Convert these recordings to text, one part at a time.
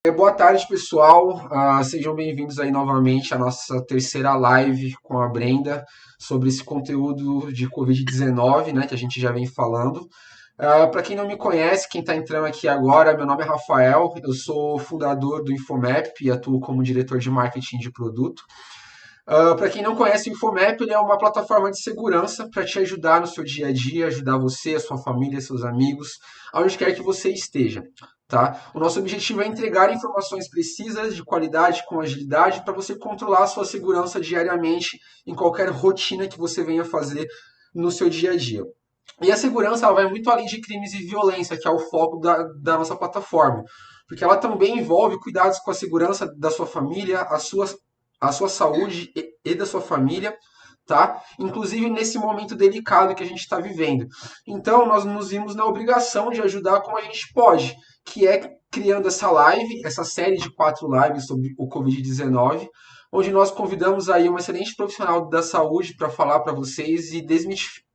Boa tarde, pessoal. Sejam bem-vindos aí novamente à nossa terceira live com a Brenda sobre esse conteúdo de Covid-19, né, que a gente já vem falando. Para quem não me conhece, quem está entrando aqui agora, meu nome é Rafael, eu sou fundador do Infomap e atuo como diretor de marketing de produto. Para quem não conhece, o Infomap ele é uma plataforma de segurança para te ajudar no seu dia a dia, ajudar você, a sua família, seus amigos, aonde quer que você esteja. Tá? O nosso objetivo é entregar informações precisas, de qualidade, com agilidade, para você controlar a sua segurança diariamente em qualquer rotina que você venha fazer no seu dia a dia. E a segurança ela vai muito além de crimes e violência, que é o foco da nossa plataforma, porque ela também envolve cuidados com a segurança da sua família, a sua saúde e da sua família, tá? Inclusive nesse momento delicado que a gente está vivendo. Então, nós nos vimos na obrigação de ajudar como a gente pode, que é criando essa live, essa série de 4 lives sobre o Covid-19, onde nós convidamos aí uma excelente profissional da saúde para falar para vocês e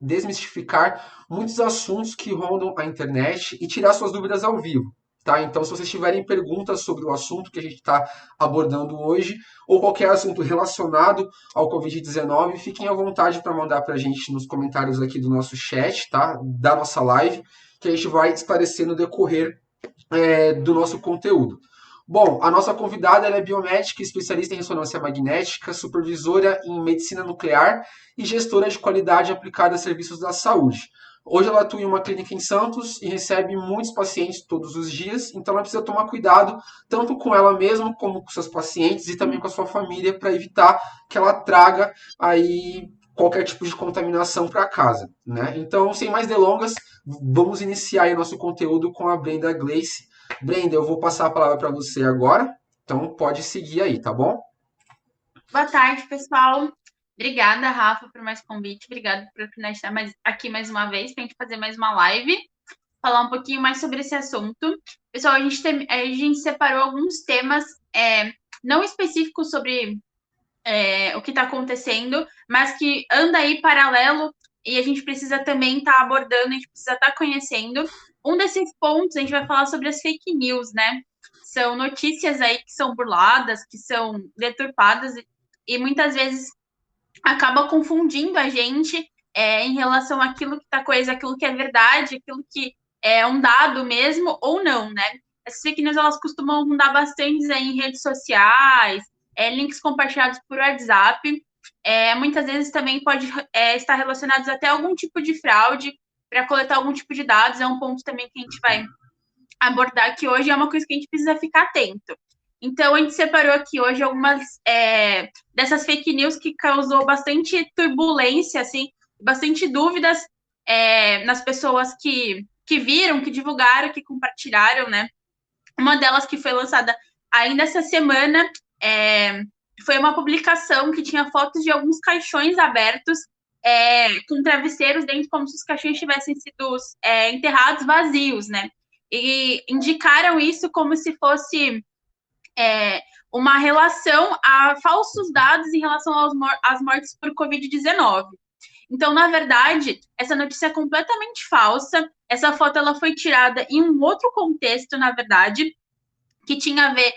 desmistificar muitos assuntos que rondam a internet e tirar suas dúvidas ao vivo. Tá? Então, se vocês tiverem perguntas sobre o assunto que a gente está abordando hoje, ou qualquer assunto relacionado ao Covid-19, fiquem à vontade para mandar para a gente nos comentários aqui do nosso chat, tá? Da nossa live, que a gente vai esclarecer no decorrer do nosso conteúdo. Bom, a nossa convidada ela é biomédica, especialista em ressonância magnética, supervisora em medicina nuclear e gestora de qualidade aplicada a serviços da saúde. Hoje ela atua em uma clínica em Santos e recebe muitos pacientes todos os dias, então ela precisa tomar cuidado tanto com ela mesma como com seus pacientes e também com a sua família para evitar que ela traga aí qualquer tipo de contaminação para casa, né? Então, sem mais delongas, vamos iniciar aí nosso conteúdo com a Brenda Gleice. Brenda, eu vou passar a palavra para você agora, então pode seguir aí, tá bom? Boa tarde, pessoal. Obrigada, Rafa, por mais convite. Obrigada por nós estar aqui mais uma vez para a gente fazer mais uma live, falar um pouquinho mais sobre esse assunto. Pessoal, a gente separou alguns temas não específicos sobre o que está acontecendo, mas que anda aí paralelo e a gente precisa também estar abordando, a gente precisa estar conhecendo. Um desses pontos, a gente vai falar sobre as fake news, né? São notícias aí que são burladas, que são deturpadas e muitas vezes acaba confundindo a gente em relação àquilo que tá coisa, aquilo que é verdade, aquilo que é um dado mesmo ou não, né? Essas fake news elas costumam dar bastante aí em redes sociais, links compartilhados por WhatsApp. Muitas vezes também pode estar relacionados até a algum tipo de fraude para coletar algum tipo de dados. É um ponto também que a gente vai abordar aqui hoje, é uma coisa que a gente precisa ficar atento. Então, a gente separou aqui hoje algumas dessas fake news que causou bastante turbulência, assim, bastante dúvidas nas pessoas que viram, que divulgaram, que compartilharam, né? Uma delas que foi lançada ainda essa semana foi uma publicação que tinha fotos de alguns caixões abertos com travesseiros dentro, como se os caixões tivessem sido enterrados vazios, né? E indicaram isso como se fosse uma relação a falsos dados em relação às mortes por Covid-19. Então, na verdade, essa notícia é completamente falsa. Essa foto ela foi tirada em um outro contexto, na verdade, que tinha a ver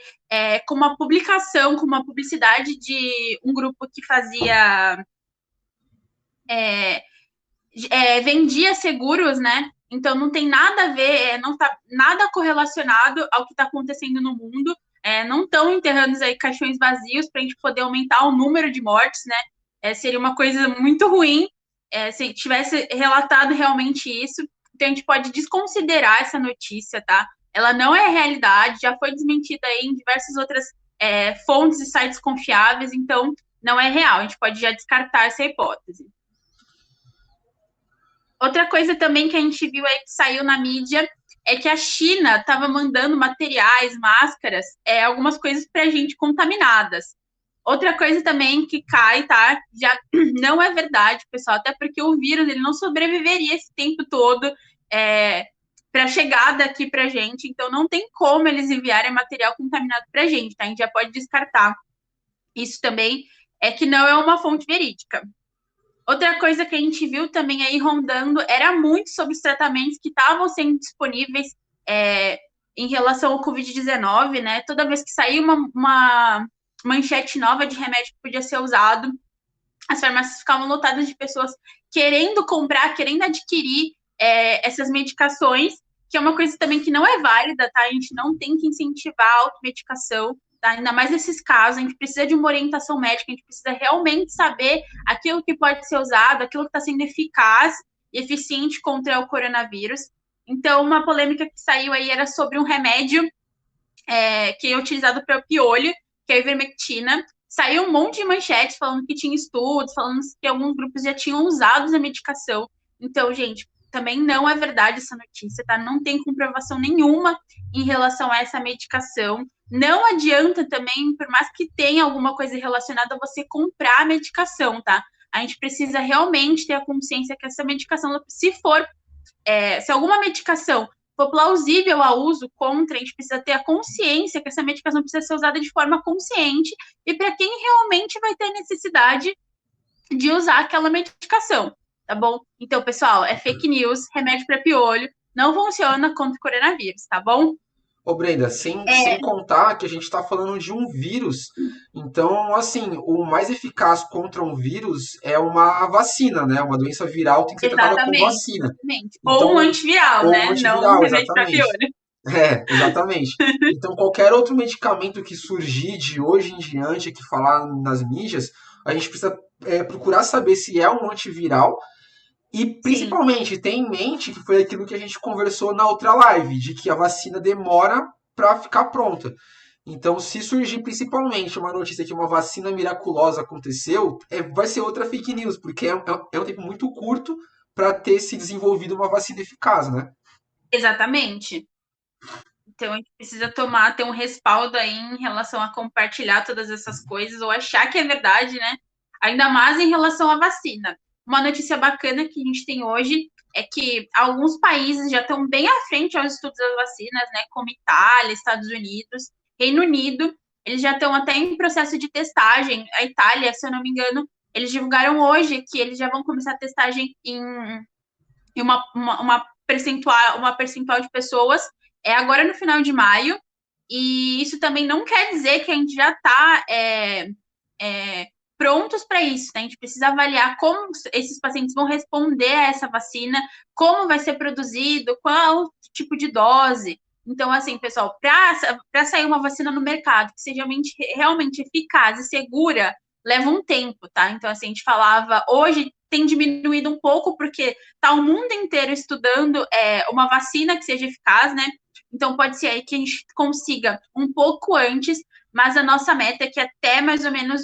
com uma publicação, com uma publicidade de um grupo que fazia vendia seguros, né? Então não tem nada a ver, não está nada correlacionado ao que está acontecendo no mundo. Não estão enterrando aí caixões vazios para a gente poder aumentar o número de mortes, né? Seria uma coisa muito ruim se tivesse relatado realmente isso. Então a gente pode desconsiderar essa notícia, tá? Ela não é realidade, já foi desmentida aí em diversas outras fontes e sites confiáveis, então não é real. A gente pode já descartar essa hipótese. Outra coisa também que a gente viu aí que saiu na mídia é que a China estava mandando materiais, máscaras, algumas coisas para a gente contaminadas. Outra coisa também que cai, tá? Já não é verdade, pessoal, até porque o vírus ele não sobreviveria esse tempo todo para chegar daqui para a gente, então não tem como eles enviarem material contaminado para a gente, tá? A gente já pode descartar. Isso também é que não é uma fonte verídica. Outra coisa que a gente viu também aí rondando era muito sobre os tratamentos que estavam sendo disponíveis em relação ao Covid-19, né? Toda vez que saía uma manchete nova de remédio que podia ser usado, as farmácias ficavam lotadas de pessoas querendo comprar, querendo adquirir essas medicações, que é uma coisa também que não é válida, tá? A gente não tem que incentivar a automedicação, tá? Ainda mais nesses casos, a gente precisa de uma orientação médica, a gente precisa realmente saber aquilo que pode ser usado, aquilo que está sendo eficaz e eficiente contra o coronavírus. Então, uma polêmica que saiu aí era sobre um remédio que é utilizado para o piolho, que é a ivermectina. Saiu um monte de manchetes falando que tinha estudos, falando que alguns grupos já tinham usado a medicação. Então, gente, também não é verdade essa notícia, tá? Não tem comprovação nenhuma em relação a essa medicação. Não adianta também, por mais que tenha alguma coisa relacionada a você comprar a medicação, tá? A gente precisa realmente ter a consciência que essa medicação, se alguma medicação for plausível ao uso contra, a gente precisa ter a consciência que essa medicação precisa ser usada de forma consciente e para quem realmente vai ter necessidade de usar aquela medicação, tá bom? Então, pessoal, é fake news, remédio para piolho, não funciona contra o coronavírus, tá bom? Ô, Brenda, sem contar que a gente está falando de um vírus. Então, assim, o mais eficaz contra um vírus é uma vacina, né? Uma doença viral tem que ser tratada com Exatamente, vacina. exatamente. Ou um Então, antiviral, ou um né? Não um antiviral, remédio para exatamente. piolho. Exatamente. Então, qualquer outro medicamento que surgir de hoje em diante, que falar nas mídias, a gente precisa procurar saber se é um antiviral e, Sim, principalmente, ter em mente que foi aquilo que a gente conversou na outra live, de que a vacina demora para ficar pronta. Então, se surgir principalmente uma notícia que uma vacina miraculosa aconteceu, vai ser outra fake news, porque é um tempo muito curto para ter se desenvolvido uma vacina eficaz, né? exatamente. Então, a gente precisa ter um respaldo aí em relação a compartilhar todas essas coisas ou achar que é verdade, né? Ainda mais em relação à vacina. Uma notícia bacana que a gente tem hoje é que alguns países já estão bem à frente aos estudos das vacinas, né? Como Itália, Estados Unidos, Reino Unido. Eles já estão até em processo de testagem. A Itália, se eu não me engano, eles divulgaram hoje que eles já vão começar a testagem em uma percentual de pessoas agora no final de maio, e isso também não quer dizer que a gente já está prontos para isso, né? A gente precisa avaliar como esses pacientes vão responder a essa vacina, como vai ser produzido, qual tipo de dose. Então, assim, pessoal, para sair uma vacina no mercado que seja realmente eficaz e segura, leva um tempo, tá? Então, assim, a gente falava, hoje tem diminuído um pouco, porque está o mundo inteiro estudando uma vacina que seja eficaz, né? Então, pode ser aí que a gente consiga um pouco antes, mas a nossa meta é que até mais ou menos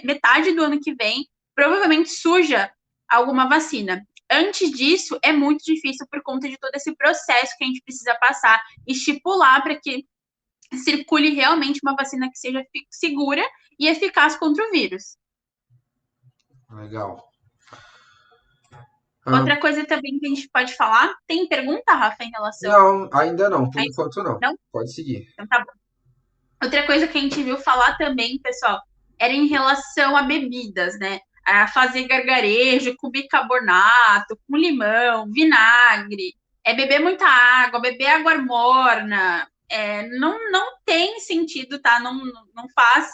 metade do ano que vem, provavelmente surja alguma vacina. Antes disso, é muito difícil por conta de todo esse processo que a gente precisa passar, estipular para que circule realmente uma vacina que seja segura e eficaz contra o vírus. Legal. Outra coisa também que a gente pode falar, tem pergunta, Rafa, em relação Não, ainda não, por a isso? enquanto não. Não? Pode seguir. Então tá bom. Outra coisa que a gente viu falar também, pessoal, era em relação a bebidas, né? A fazer gargarejo com bicarbonato, com limão, vinagre, beber muita água, beber água morna. Não tem sentido, tá? Não faz,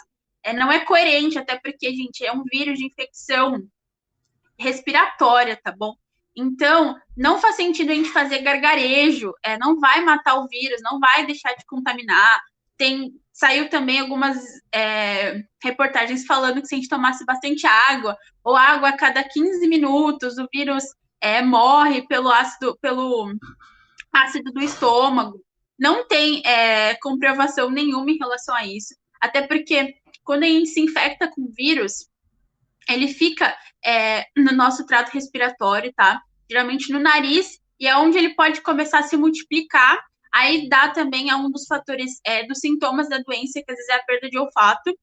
não é coerente, até porque, gente, é um vírus de infecção respiratória, tá bom? Então, não faz sentido a gente fazer gargarejo, não vai matar o vírus, não vai deixar de contaminar. Saiu também algumas reportagens falando que se a gente tomasse bastante água, ou água a cada 15 minutos, o vírus morre pelo ácido do estômago. Não tem comprovação nenhuma em relação a isso, até porque quando a gente se infecta com vírus, ele fica no nosso trato respiratório, tá? Geralmente no nariz, e é onde ele pode começar a se multiplicar. Aí dá também a um dos fatores dos sintomas da doença, que às vezes é a perda de olfato.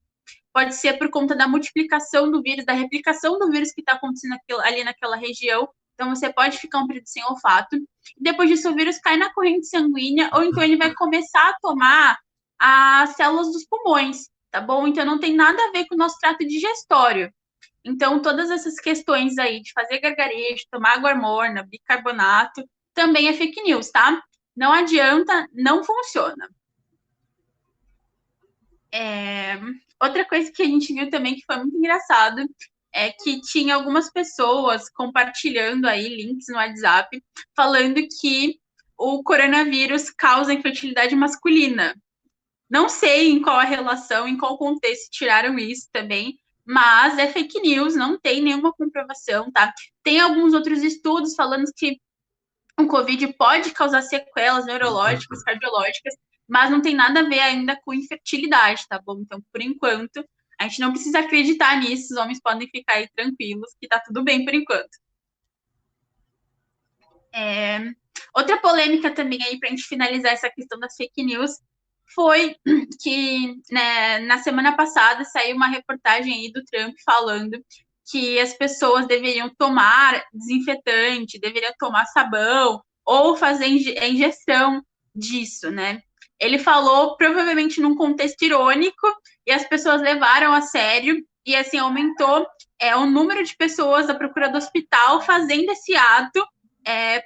Pode ser por conta da multiplicação do vírus, da replicação do vírus que está acontecendo ali naquela região. Então, você pode ficar um período sem olfato. Depois disso, o vírus cai na corrente sanguínea, ou então ele vai começar a tomar as células dos pulmões, tá bom? Então, não tem nada a ver com o nosso trato digestório. Então, todas essas questões aí de fazer gargarejo, tomar água morna, bicarbonato, também é fake news, tá? Não adianta, não funciona. Outra coisa que a gente viu também que foi muito engraçado é que tinha algumas pessoas compartilhando aí links no WhatsApp falando que o coronavírus causa infertilidade masculina. Não sei em qual a relação, em qual contexto tiraram isso também, mas é fake news, não tem nenhuma comprovação, tá? Tem alguns outros estudos falando que o Covid pode causar sequelas neurológicas, cardiológicas, mas não tem nada a ver ainda com infertilidade, tá bom? Então, por enquanto, a gente não precisa acreditar nisso, os homens podem ficar aí tranquilos, que tá tudo bem por enquanto. Outra polêmica também aí, pra gente finalizar essa questão das fake news, foi que, né, na semana passada saiu uma reportagem aí do Trump falando que as pessoas deveriam tomar desinfetante, deveriam tomar sabão ou fazer a injeção disso, né? Ele falou provavelmente num contexto irônico e as pessoas levaram a sério e assim aumentou o número de pessoas à procura do hospital fazendo esse ato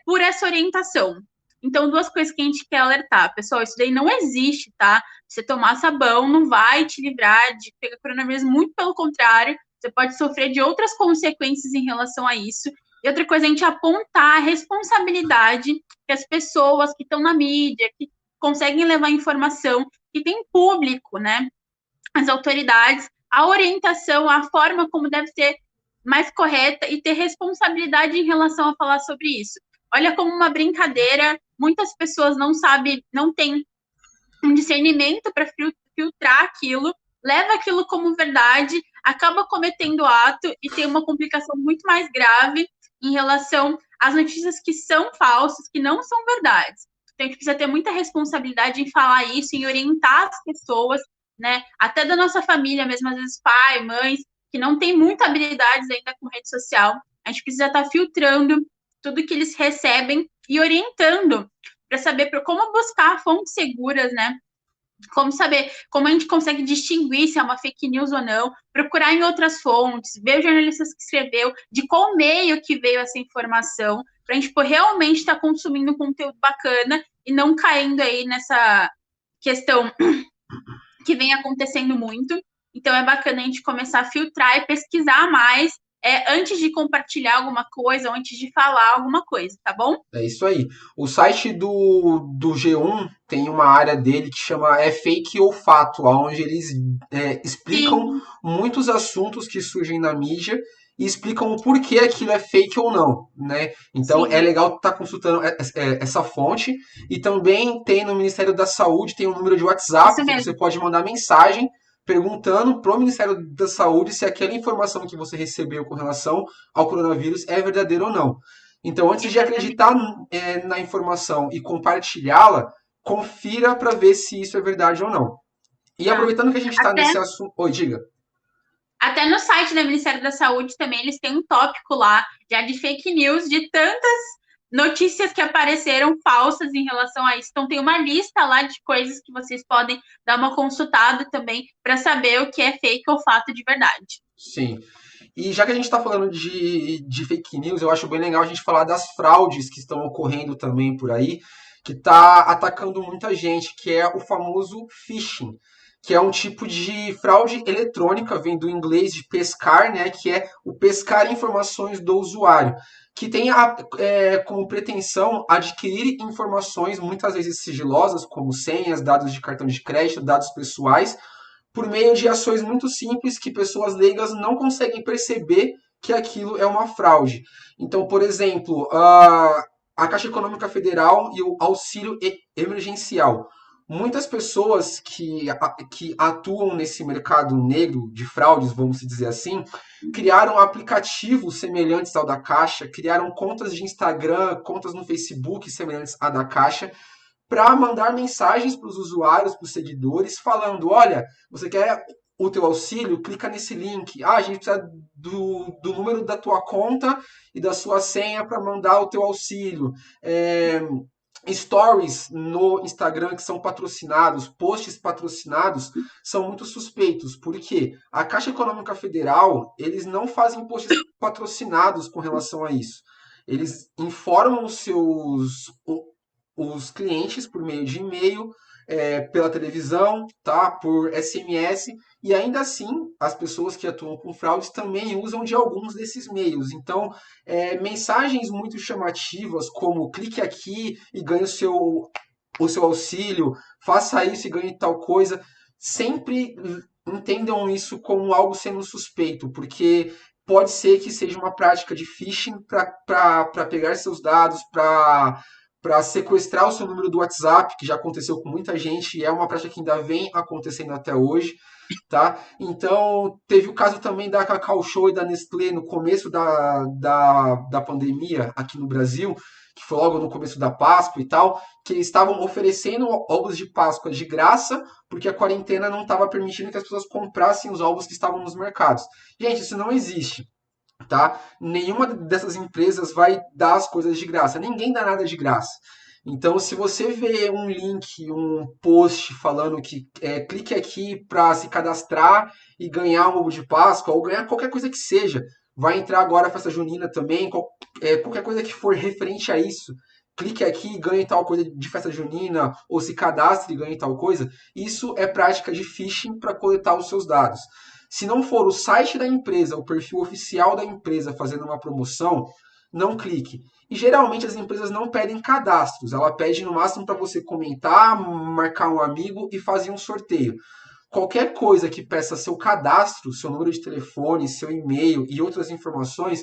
por essa orientação. Então, duas coisas que a gente quer alertar. Pessoal, isso daí não existe, tá? Você tomar sabão não vai te livrar de pegar coronavírus, muito pelo contrário, você pode sofrer de outras consequências em relação a isso. E outra coisa, a gente apontar a responsabilidade que as pessoas que estão na mídia, que conseguem levar informação, que tem público, né? As autoridades, a orientação, a forma como deve ser mais correta e ter responsabilidade em relação a falar sobre isso. Olha como uma brincadeira, muitas pessoas não sabem, não têm um discernimento para filtrar aquilo, leva aquilo como verdade, acaba cometendo ato e tem uma complicação muito mais grave em relação às notícias que são falsas, que não são verdades. Então, a gente precisa ter muita responsabilidade em falar isso, em orientar as pessoas, né? Até da nossa família, mesmo às vezes pai, mães, que não tem muita habilidades ainda com rede social. A gente precisa estar filtrando tudo que eles recebem e orientando para saber como buscar fontes seguras, né? Como saber, como a gente consegue distinguir se é uma fake news ou não, procurar em outras fontes, ver os jornalistas que escreveu, de qual meio que veio essa informação, para a gente realmente estar consumindo conteúdo bacana e não caindo aí nessa questão que vem acontecendo muito. Então é bacana a gente começar a filtrar e pesquisar mais antes de compartilhar alguma coisa, ou antes de falar alguma coisa, tá bom? É isso aí. O site do G1 tem uma área dele que chama Fake ou Fato, onde eles explicam Sim. muitos assuntos que surgem na mídia e explicam o porquê aquilo é fake ou não, né? Então é Sim. legal estar consultando essa fonte. E também tem no Ministério da Saúde, tem um número de WhatsApp Isso que mesmo. você pode mandar mensagem perguntando pro Ministério da Saúde se aquela informação que você recebeu com relação ao coronavírus é verdadeira ou não. Então, antes de Exatamente. acreditar na informação e compartilhá-la, confira para ver se isso é verdade ou não. E Tá. aproveitando que a gente está Até nesse assunto. Oi, diga. Até no site do Ministério da Saúde também eles têm um tópico lá já de fake news, de tantas notícias que apareceram falsas em relação a isso. Então tem uma lista lá de coisas que vocês podem dar uma consultada também para saber o que é fake ou fato de verdade. Sim. E já que a gente está falando de fake news, eu acho bem legal a gente falar das fraudes que estão ocorrendo também por aí, que está atacando muita gente, que é o famoso phishing, que é um tipo de fraude eletrônica, vem do inglês de pescar, né, que é o pescar informações do usuário, que tem como pretensão adquirir informações muitas vezes sigilosas, como senhas, dados de cartão de crédito, dados pessoais, por meio de ações muito simples que pessoas leigas não conseguem perceber que aquilo é uma fraude. Então, por exemplo, a Caixa Econômica Federal e o auxílio emergencial. Muitas pessoas que atuam nesse mercado negro de fraudes, vamos dizer assim, criaram aplicativos semelhantes ao da Caixa, criaram contas de Instagram, contas no Facebook semelhantes à da Caixa, para mandar mensagens para os usuários, para os seguidores, falando: olha, você quer o teu auxílio? Clica nesse link. Ah, a gente precisa do número da tua conta e da sua senha para mandar o teu auxílio. Stories no Instagram que são patrocinados, posts patrocinados, são muito suspeitos, porque a Caixa Econômica Federal, eles não fazem posts patrocinados com relação a isso. Eles informam os clientes por meio de e-mail, pela televisão, tá? Por SMS, e ainda assim as pessoas que atuam com fraudes também usam de alguns desses meios. Então, mensagens muito chamativas, como clique aqui e ganhe o seu auxílio, faça isso e ganhe tal coisa, sempre entendam isso como algo sendo suspeito, porque pode ser que seja uma prática de phishing para pegar seus dados, para sequestrar o seu número do WhatsApp, que já aconteceu com muita gente e é uma prática que ainda vem acontecendo até hoje, tá? Então, teve o caso também da Cacau Show e da Nestlé no começo da pandemia aqui no Brasil, que foi logo no começo da Páscoa e tal, que eles estavam oferecendo ovos de Páscoa de graça, porque a quarentena não estava permitindo que as pessoas comprassem os ovos que estavam nos mercados. Gente, isso não existe, tá? Nenhuma dessas empresas vai dar as coisas de graça. Ninguém dá nada de graça. Então, se você vê um link, um post falando que clique aqui para se cadastrar e ganhar um ovo de Páscoa, ou ganhar qualquer coisa que seja, vai entrar agora a festa junina também, qualquer coisa que for referente a isso, clique aqui e ganhe tal coisa de festa junina, ou se cadastre e ganhe tal coisa, isso é prática de phishing para coletar os seus dados. Se não for o site da empresa, o perfil oficial da empresa fazendo uma promoção, não clique. E geralmente as empresas não pedem cadastros, ela pede no máximo para você comentar, marcar um amigo e fazer um sorteio. Qualquer coisa que peça seu cadastro, seu número de telefone, seu e-mail e outras informações,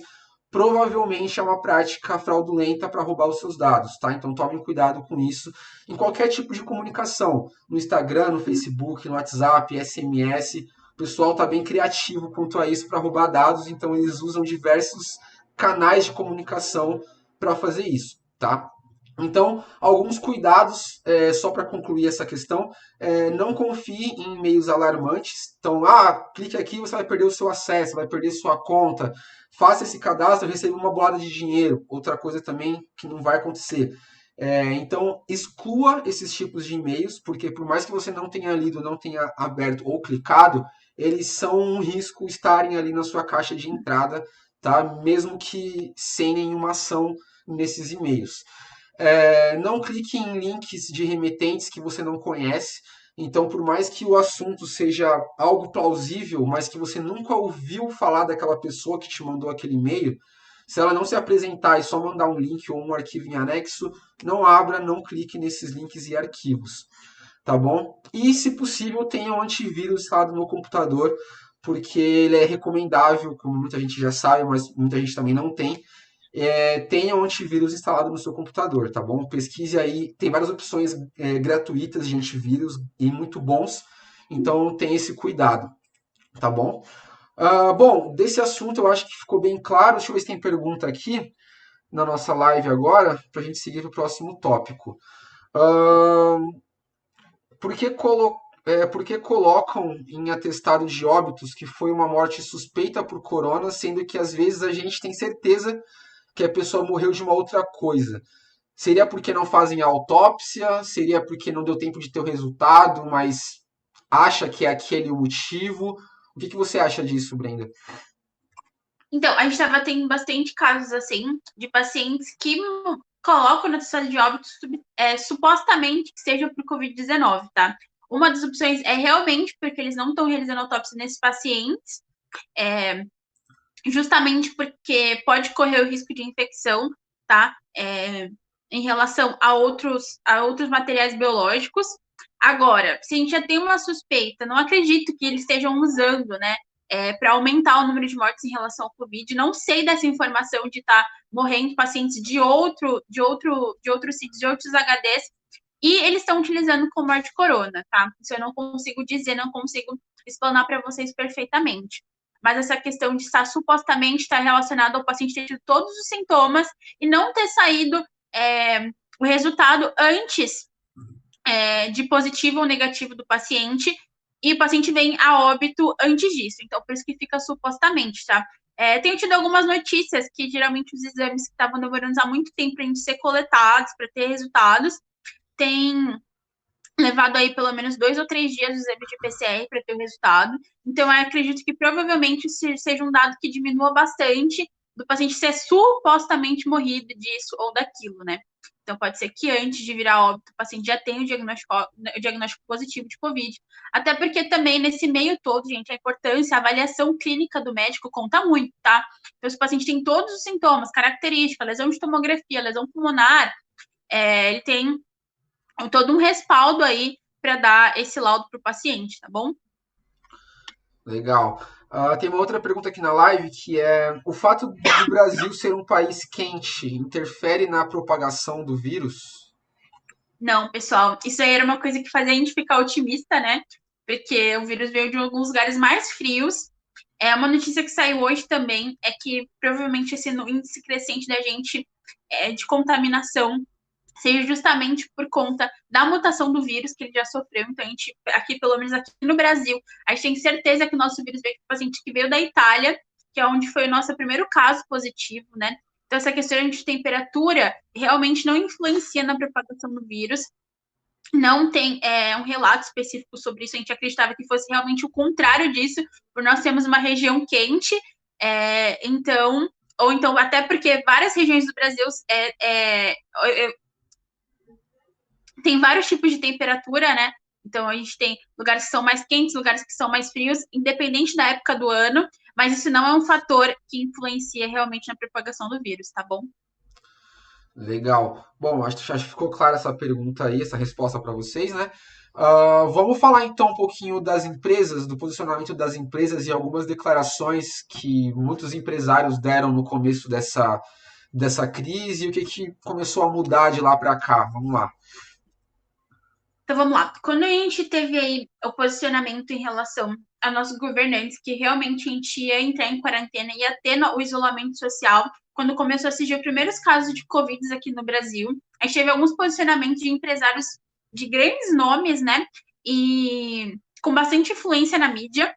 provavelmente é uma prática fraudulenta para roubar os seus dados, tá? Então tomem cuidado com isso em qualquer tipo de comunicação, no Instagram, no Facebook, no WhatsApp, SMS. O pessoal está bem criativo quanto a isso para roubar dados, então eles usam diversos canais de comunicação para fazer isso, tá? Então, alguns cuidados, só para concluir essa questão, não confie em e-mails alarmantes. Então, clique aqui, você vai perder o seu acesso, vai perder sua conta. Faça esse cadastro, receba uma bolada de dinheiro. Outra coisa também que não vai acontecer. Então, exclua esses tipos de e-mails, porque por mais que você não tenha lido, não tenha aberto ou clicado, eles são um risco estarem ali na sua caixa de entrada, tá? Mesmo que sem nenhuma ação nesses e-mails. Não clique em links de remetentes que você não conhece. Então, por mais que o assunto seja algo plausível, mas que você nunca ouviu falar daquela pessoa que te mandou aquele e-mail, se ela não se apresentar e só mandar um link ou um arquivo em anexo, não abra, não clique nesses links e arquivos, tá bom? E, se possível, tenha um antivírus instalado no computador, porque ele é recomendável, como muita gente já sabe, mas muita gente também não tem. Tenha um antivírus instalado no seu computador, tá bom? Pesquise aí, tem várias opções gratuitas de antivírus e muito bons, então tenha esse cuidado, tá bom? Bom, desse assunto eu acho que ficou bem claro. Deixa eu ver se tem pergunta aqui na nossa live agora, para a gente seguir para o próximo tópico. Por que, por que colocam em atestado de óbitos que foi uma morte suspeita por corona, sendo que às vezes a gente tem certeza que a pessoa morreu de uma outra coisa? Seria porque não fazem a autópsia? Seria porque não deu tempo de ter o resultado, mas acha que é aquele o motivo? O que você acha disso, Brenda? Então, a gente estava tendo bastante casos, assim, de pacientes que colocam na lista de óbitos supostamente que seja por Covid-19, tá? Uma das opções é realmente porque eles não estão realizando autópsia nesses pacientes, justamente porque pode correr o risco de infecção, tá? Em relação a outros materiais biológicos. Agora, se a gente já tem uma suspeita, não acredito que eles estejam usando, né, para aumentar o número de mortes em relação ao Covid. Não sei dessa informação de estar morrendo pacientes de outros sítios, de outros HDs, e eles estão utilizando como morte corona, tá? Isso eu não consigo dizer, não consigo explanar para vocês perfeitamente. Mas essa questão de supostamente estar relacionado ao paciente ter tido todos os sintomas e não ter saído o resultado antes de positivo ou negativo do paciente, e o paciente vem a óbito antes disso. Então, por isso que fica supostamente, tá? Tenho tido algumas notícias que geralmente os exames que estavam demorando há muito tempo para a gente ser coletados, para ter resultados, tem levado aí pelo menos 2 ou 3 dias o exame de PCR para ter o resultado. Então, eu acredito que provavelmente seja um dado que diminua bastante do paciente ser supostamente morrido disso ou daquilo, né? Então, pode ser que antes de virar óbito, o paciente já tenha o diagnóstico positivo de Covid. Até porque também, nesse meio todo, gente, a importância, a avaliação clínica do médico conta muito, tá? Então, se o paciente tem todos os sintomas, características, lesão de tomografia, lesão pulmonar, ele tem todo um respaldo aí para dar esse laudo para o paciente, tá bom? Legal. Tem uma outra pergunta aqui na live que é: o fato do Brasil ser um país quente interfere na propagação do vírus? Não, pessoal, isso aí era uma coisa que fazia a gente ficar otimista, né? Porque o vírus veio de alguns lugares mais frios. Uma notícia que saiu hoje também é que provavelmente esse índice crescente da gente de contaminação seja justamente por conta da mutação do vírus que ele já sofreu. Então, a gente, aqui, pelo menos aqui no Brasil, a gente tem certeza que o nosso vírus veio de um paciente que veio da Itália, que é onde foi o nosso primeiro caso positivo, né? Então, essa questão de temperatura realmente não influencia na propagação do vírus. Não tem um relato específico sobre isso. A gente acreditava que fosse realmente o contrário disso, por nós termos uma região quente. Então, ou então, até porque várias regiões do Brasil tem vários tipos de temperatura, né? Então, a gente tem lugares que são mais quentes, lugares que são mais frios, independente da época do ano, mas isso não é um fator que influencia realmente na propagação do vírus, tá bom? Legal. Bom, acho que ficou clara essa pergunta aí, essa resposta para vocês, né? Vamos falar então um pouquinho das empresas, do posicionamento das empresas e algumas declarações que muitos empresários deram no começo dessa crise e o que começou a mudar de lá para cá. Vamos lá. Então vamos lá. Quando a gente teve aí o posicionamento em relação a nossos governantes, que realmente a gente ia entrar em quarentena, ia ter o isolamento social, quando começou a surgir os primeiros casos de Covid aqui no Brasil, a gente teve alguns posicionamentos de empresários de grandes nomes, né? E com bastante influência na mídia,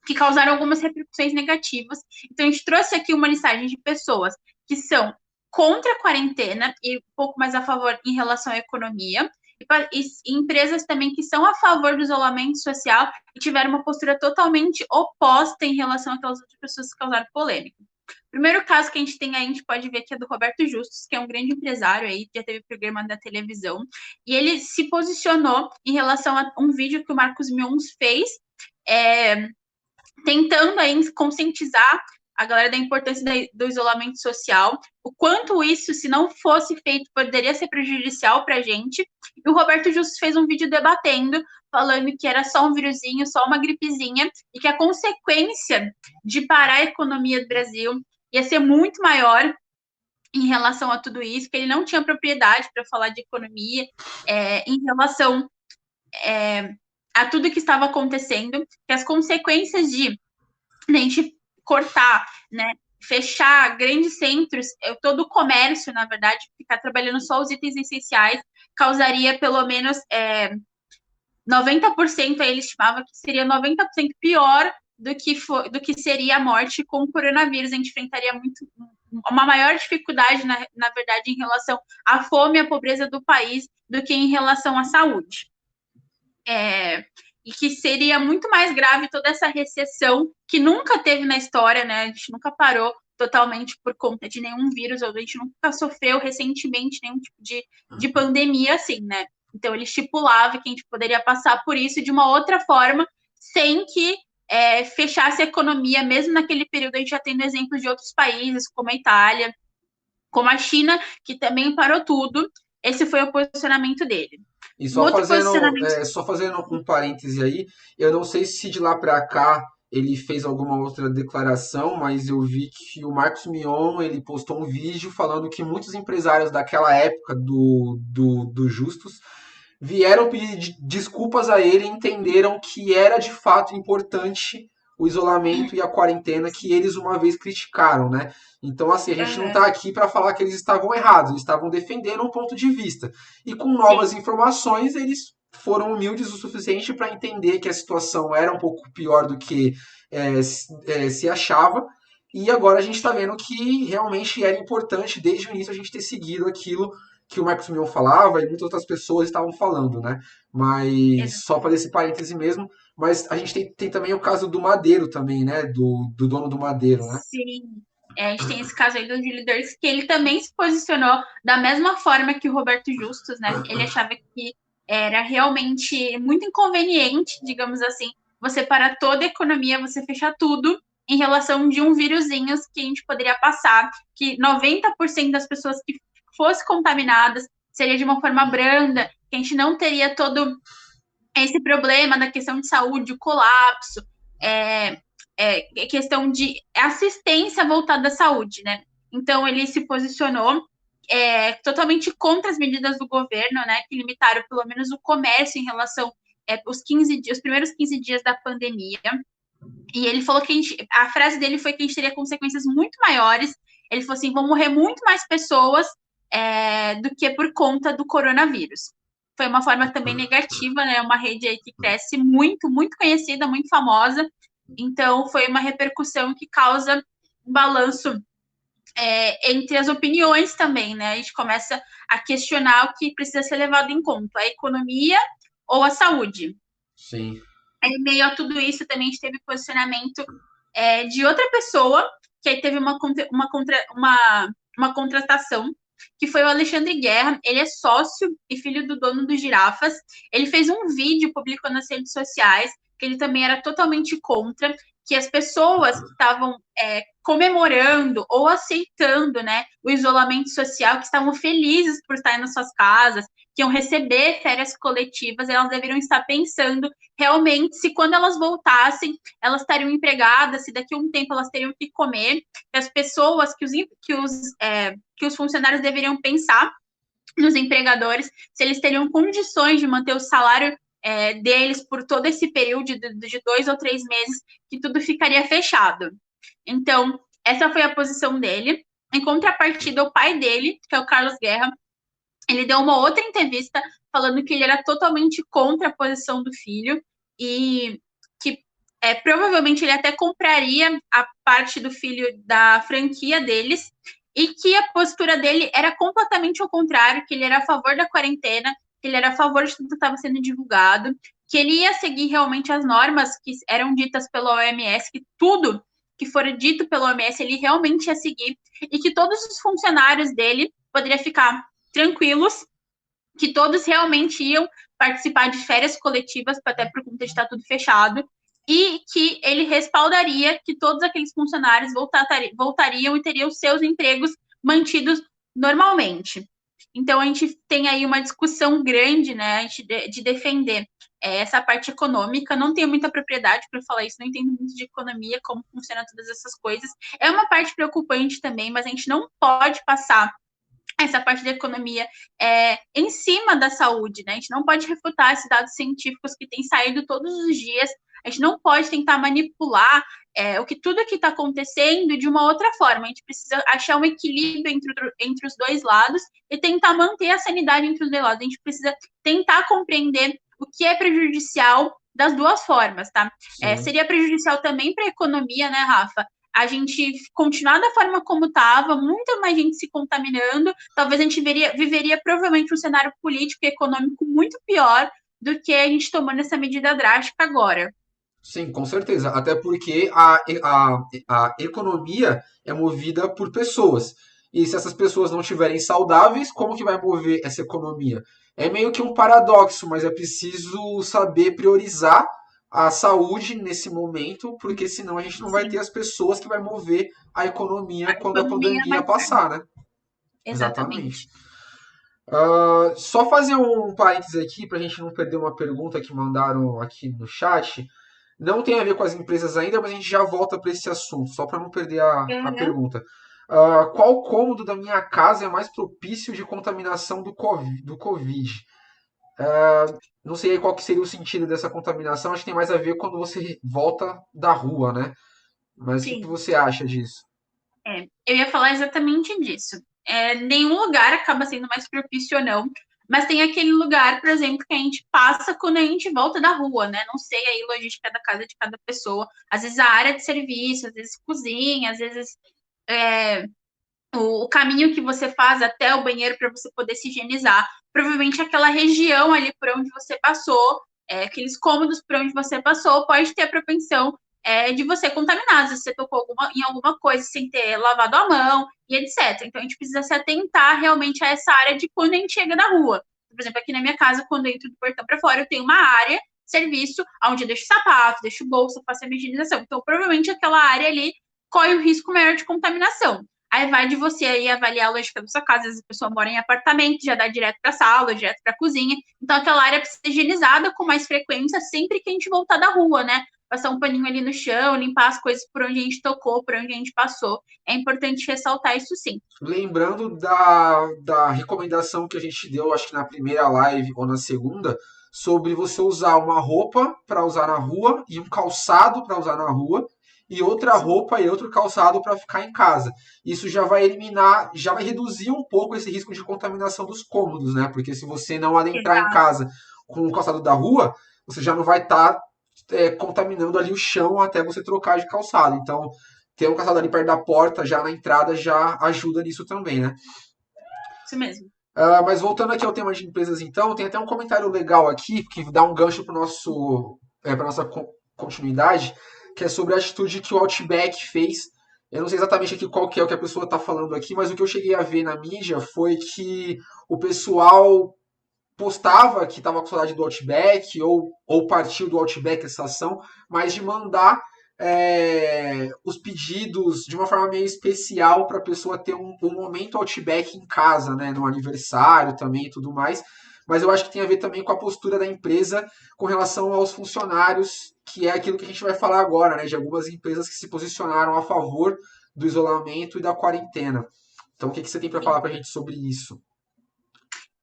que causaram algumas repercussões negativas. Então, a gente trouxe aqui uma listagem de pessoas que são contra a quarentena e um pouco mais a favor em relação à economia, e empresas também que são a favor do isolamento social e tiveram uma postura totalmente oposta em relação àquelas outras pessoas que causaram polêmica. O primeiro caso que a gente tem aí, a gente pode ver que é do Roberto Justus, que é um grande empresário aí, já teve programa da televisão, e ele se posicionou em relação a um vídeo que o Marcos Mion fez, tentando aí conscientizar a galera da importância do isolamento social, o quanto isso, se não fosse feito, poderia ser prejudicial para a gente. E o Roberto Justus fez um vídeo debatendo, falando que era só um vírusinho, só uma gripezinha, e que a consequência de parar a economia do Brasil ia ser muito maior em relação a tudo isso, que ele não tinha propriedade para falar de economia em relação a tudo que estava acontecendo, que as consequências de a gente cortar, né, fechar grandes centros, todo o comércio, na verdade, ficar trabalhando só os itens essenciais, causaria pelo menos 90%, aí ele estimava que seria 90% pior do que seria a morte com o coronavírus. A gente enfrentaria uma maior dificuldade, na verdade, em relação à fome e à pobreza do país do que em relação à saúde. E que seria muito mais grave toda essa recessão que nunca teve na história, né? A gente nunca parou totalmente por conta de nenhum vírus, ou a gente nunca sofreu recentemente nenhum tipo de pandemia assim, né? Então ele estipulava que a gente poderia passar por isso de uma outra forma, sem que fechasse a economia, mesmo naquele período. A gente já tendo exemplos de outros países, como a Itália, como a China, que também parou tudo. Esse foi o posicionamento dele. E Um outro posicionamento. só fazendo um parêntese aí, eu não sei se de lá para cá ele fez alguma outra declaração, mas eu vi que o Marcos Mion ele postou um vídeo falando que muitos empresários daquela época do Justus vieram pedir desculpas a ele e entenderam que era de fato importante o isolamento e a quarentena que eles uma vez criticaram, né? Então, assim, a gente não está aqui para falar que eles estavam errados, eles estavam defendendo um ponto de vista. E com novas informações, eles foram humildes o suficiente para entender que a situação era um pouco pior do que se achava. E agora a gente está vendo que realmente era importante, desde o início, a gente ter seguido aquilo que o Marcos Mion falava e muitas outras pessoas estavam falando, né? Mas só para esse parêntese mesmo. Mas a gente tem também o caso do Madeiro também, né? Do dono do Madeiro, né? Sim. A gente tem esse caso aí do Júlio Ders, que ele também se posicionou da mesma forma que o Roberto Justus, né? Ele achava que era realmente muito inconveniente, digamos assim, você parar toda a economia, você fechar tudo em relação de um vírusinho que a gente poderia passar, que 90% das pessoas que fossem contaminadas seria de uma forma branda, que a gente não teria todo esse problema da questão de saúde, o colapso, questão de assistência voltada à saúde, né? Então, ele se posicionou totalmente contra as medidas do governo, né, que limitaram pelo menos o comércio em relação os primeiros 15 dias da pandemia. E ele falou que a frase dele foi que a gente teria consequências muito maiores. Ele falou assim: vão morrer muito mais pessoas do que por conta do coronavírus. Foi uma forma também negativa, né? Uma rede aí que cresce muito, muito conhecida, muito famosa. Então, foi uma repercussão que causa um balanço entre as opiniões também, né? A gente começa a questionar o que precisa ser levado em conta, a economia ou a saúde. Sim. Em meio a tudo isso, também a gente teve posicionamento de outra pessoa, que aí teve uma contratação, que foi o Alexandre Guerra. Ele é sócio e filho do dono do Girafas. Ele fez um vídeo, publicou nas redes sociais, que ele também era totalmente contra, que as pessoas que estavam comemorando ou aceitando, né, o isolamento social, que estavam felizes por estar nas suas casas, que iam receber férias coletivas, elas deveriam estar pensando realmente se quando elas voltassem, elas estariam empregadas, se daqui a um tempo elas teriam que comer, que as pessoas, que os funcionários deveriam pensar nos empregadores, se eles teriam condições de manter o salário deles por todo esse período de 2 ou 3 meses, que tudo ficaria fechado. Então, essa foi a posição dele. Em contrapartida, o pai dele, que é o Carlos Guerra, ele deu uma outra entrevista falando que ele era totalmente contra a posição do filho e que provavelmente ele até compraria a parte do filho da franquia deles e que a postura dele era completamente ao contrário, que ele era a favor da quarentena, que ele era a favor de tudo que estava sendo divulgado, que ele ia seguir realmente as normas que eram ditas pela OMS, que tudo que for dito pela OMS ele realmente ia seguir e que todos os funcionários dele poderiam ficar tranquilos, que todos realmente iam participar de férias coletivas, até por conta de estar tudo fechado, e que ele respaldaria que todos aqueles funcionários voltariam e teriam seus empregos mantidos normalmente. Então, a gente tem aí uma discussão grande, né, de defender essa parte econômica. Não tenho muita propriedade para falar isso, não entendo muito de economia, como funcionam todas essas coisas. É uma parte preocupante também, mas a gente não pode passar essa parte da economia em cima da saúde, né? A gente não pode refutar esses dados científicos que têm saído todos os dias. A gente não pode tentar manipular tudo que está acontecendo de uma outra forma. A gente precisa achar um equilíbrio entre os dois lados e tentar manter a sanidade entre os dois lados. A gente precisa tentar compreender o que é prejudicial das duas formas, tá? Seria prejudicial também para a economia, né, Rafa? A gente continuar da forma como estava, muita mais gente se contaminando, talvez a gente viveria provavelmente um cenário político e econômico muito pior do que a gente tomando essa medida drástica agora. Sim, com certeza. Até porque a economia é movida por pessoas. E se essas pessoas não estiverem saudáveis, como que vai mover essa economia? É meio que um paradoxo, mas é preciso saber priorizar a saúde nesse momento, porque senão a gente não vai ter Sim, as pessoas que vai mover a economia a quando a economia pandemia vai. passar, né? Exatamente. Exatamente. Só fazer um parênteses aqui para a gente não perder uma pergunta que mandaram aqui no chat. Não tem a ver com as empresas ainda, mas a gente já volta para esse assunto, só para não perder a Uhum. pergunta. Qual cômodo da minha casa é mais propício de contaminação do Covid? Não sei aí qual que seria o sentido dessa contaminação, acho que tem mais a ver quando você volta da rua, né? Mas o que Sim. você acha disso? Eu ia falar exatamente disso. Nenhum lugar acaba sendo mais propício ou não, mas tem aquele lugar, por exemplo, que a gente passa quando a gente volta da rua, né? Não sei aí a logística da casa de cada pessoa. Às vezes a área de serviço, às vezes cozinha, às vezes é, o caminho que você faz até o banheiro para você poder se higienizar. Provavelmente aquela região ali por onde você passou, aqueles cômodos por onde você passou, pode ter a propensão de você contaminar, às vezes você tocou em alguma coisa sem ter lavado a mão e etc. Então, a gente precisa se atentar realmente a essa área de quando a gente chega da rua. Por exemplo, aqui na minha casa, quando eu entro do portão para fora, eu tenho uma área, serviço, onde eu deixo sapato, deixo bolsa, faço a minha higienização. Então, provavelmente aquela área ali corre o risco maior de contaminação. Aí vai de você aí avaliar a lógica da sua casa. Às vezes a pessoa mora em apartamento, já dá direto para a sala, direto para a cozinha. Então, aquela área precisa ser higienizada com mais frequência sempre que a gente voltar da rua, né? Passar um paninho ali no chão, limpar as coisas por onde a gente tocou, por onde a gente passou. É importante ressaltar isso sim. Lembrando da recomendação que a gente deu, acho que na primeira live ou na segunda, sobre você usar uma roupa para usar na rua e um calçado para usar na rua e outra roupa e outro calçado para ficar em casa. Isso já vai eliminar, já vai reduzir um pouco esse risco de contaminação dos cômodos, né? Porque se você não adentrar em Exato. casa com o calçado da rua, você já não vai estar contaminando ali o chão até você trocar de calçado. Então, ter um calçado ali perto da porta, já na entrada, já ajuda nisso também, né? Isso mesmo. Mas voltando aqui ao tema de empresas, então, tem até um comentário legal aqui, que dá um gancho para nossa continuidade, que é sobre a atitude que o Outback fez. Eu não sei exatamente aqui qual que é o que a pessoa está falando aqui, mas o que eu cheguei a ver na mídia foi que o pessoal postava que estava com saudade do Outback ou partiu do Outback essa ação, mas de mandar os pedidos de uma forma meio especial para a pessoa ter um momento Outback em casa, né, no aniversário também e tudo mais. Mas eu acho que tem a ver também com a postura da empresa com relação aos funcionários, que é aquilo que a gente vai falar agora, né, de algumas empresas que se posicionaram a favor do isolamento e da quarentena. Então, o que você tem para falar para a gente sobre isso?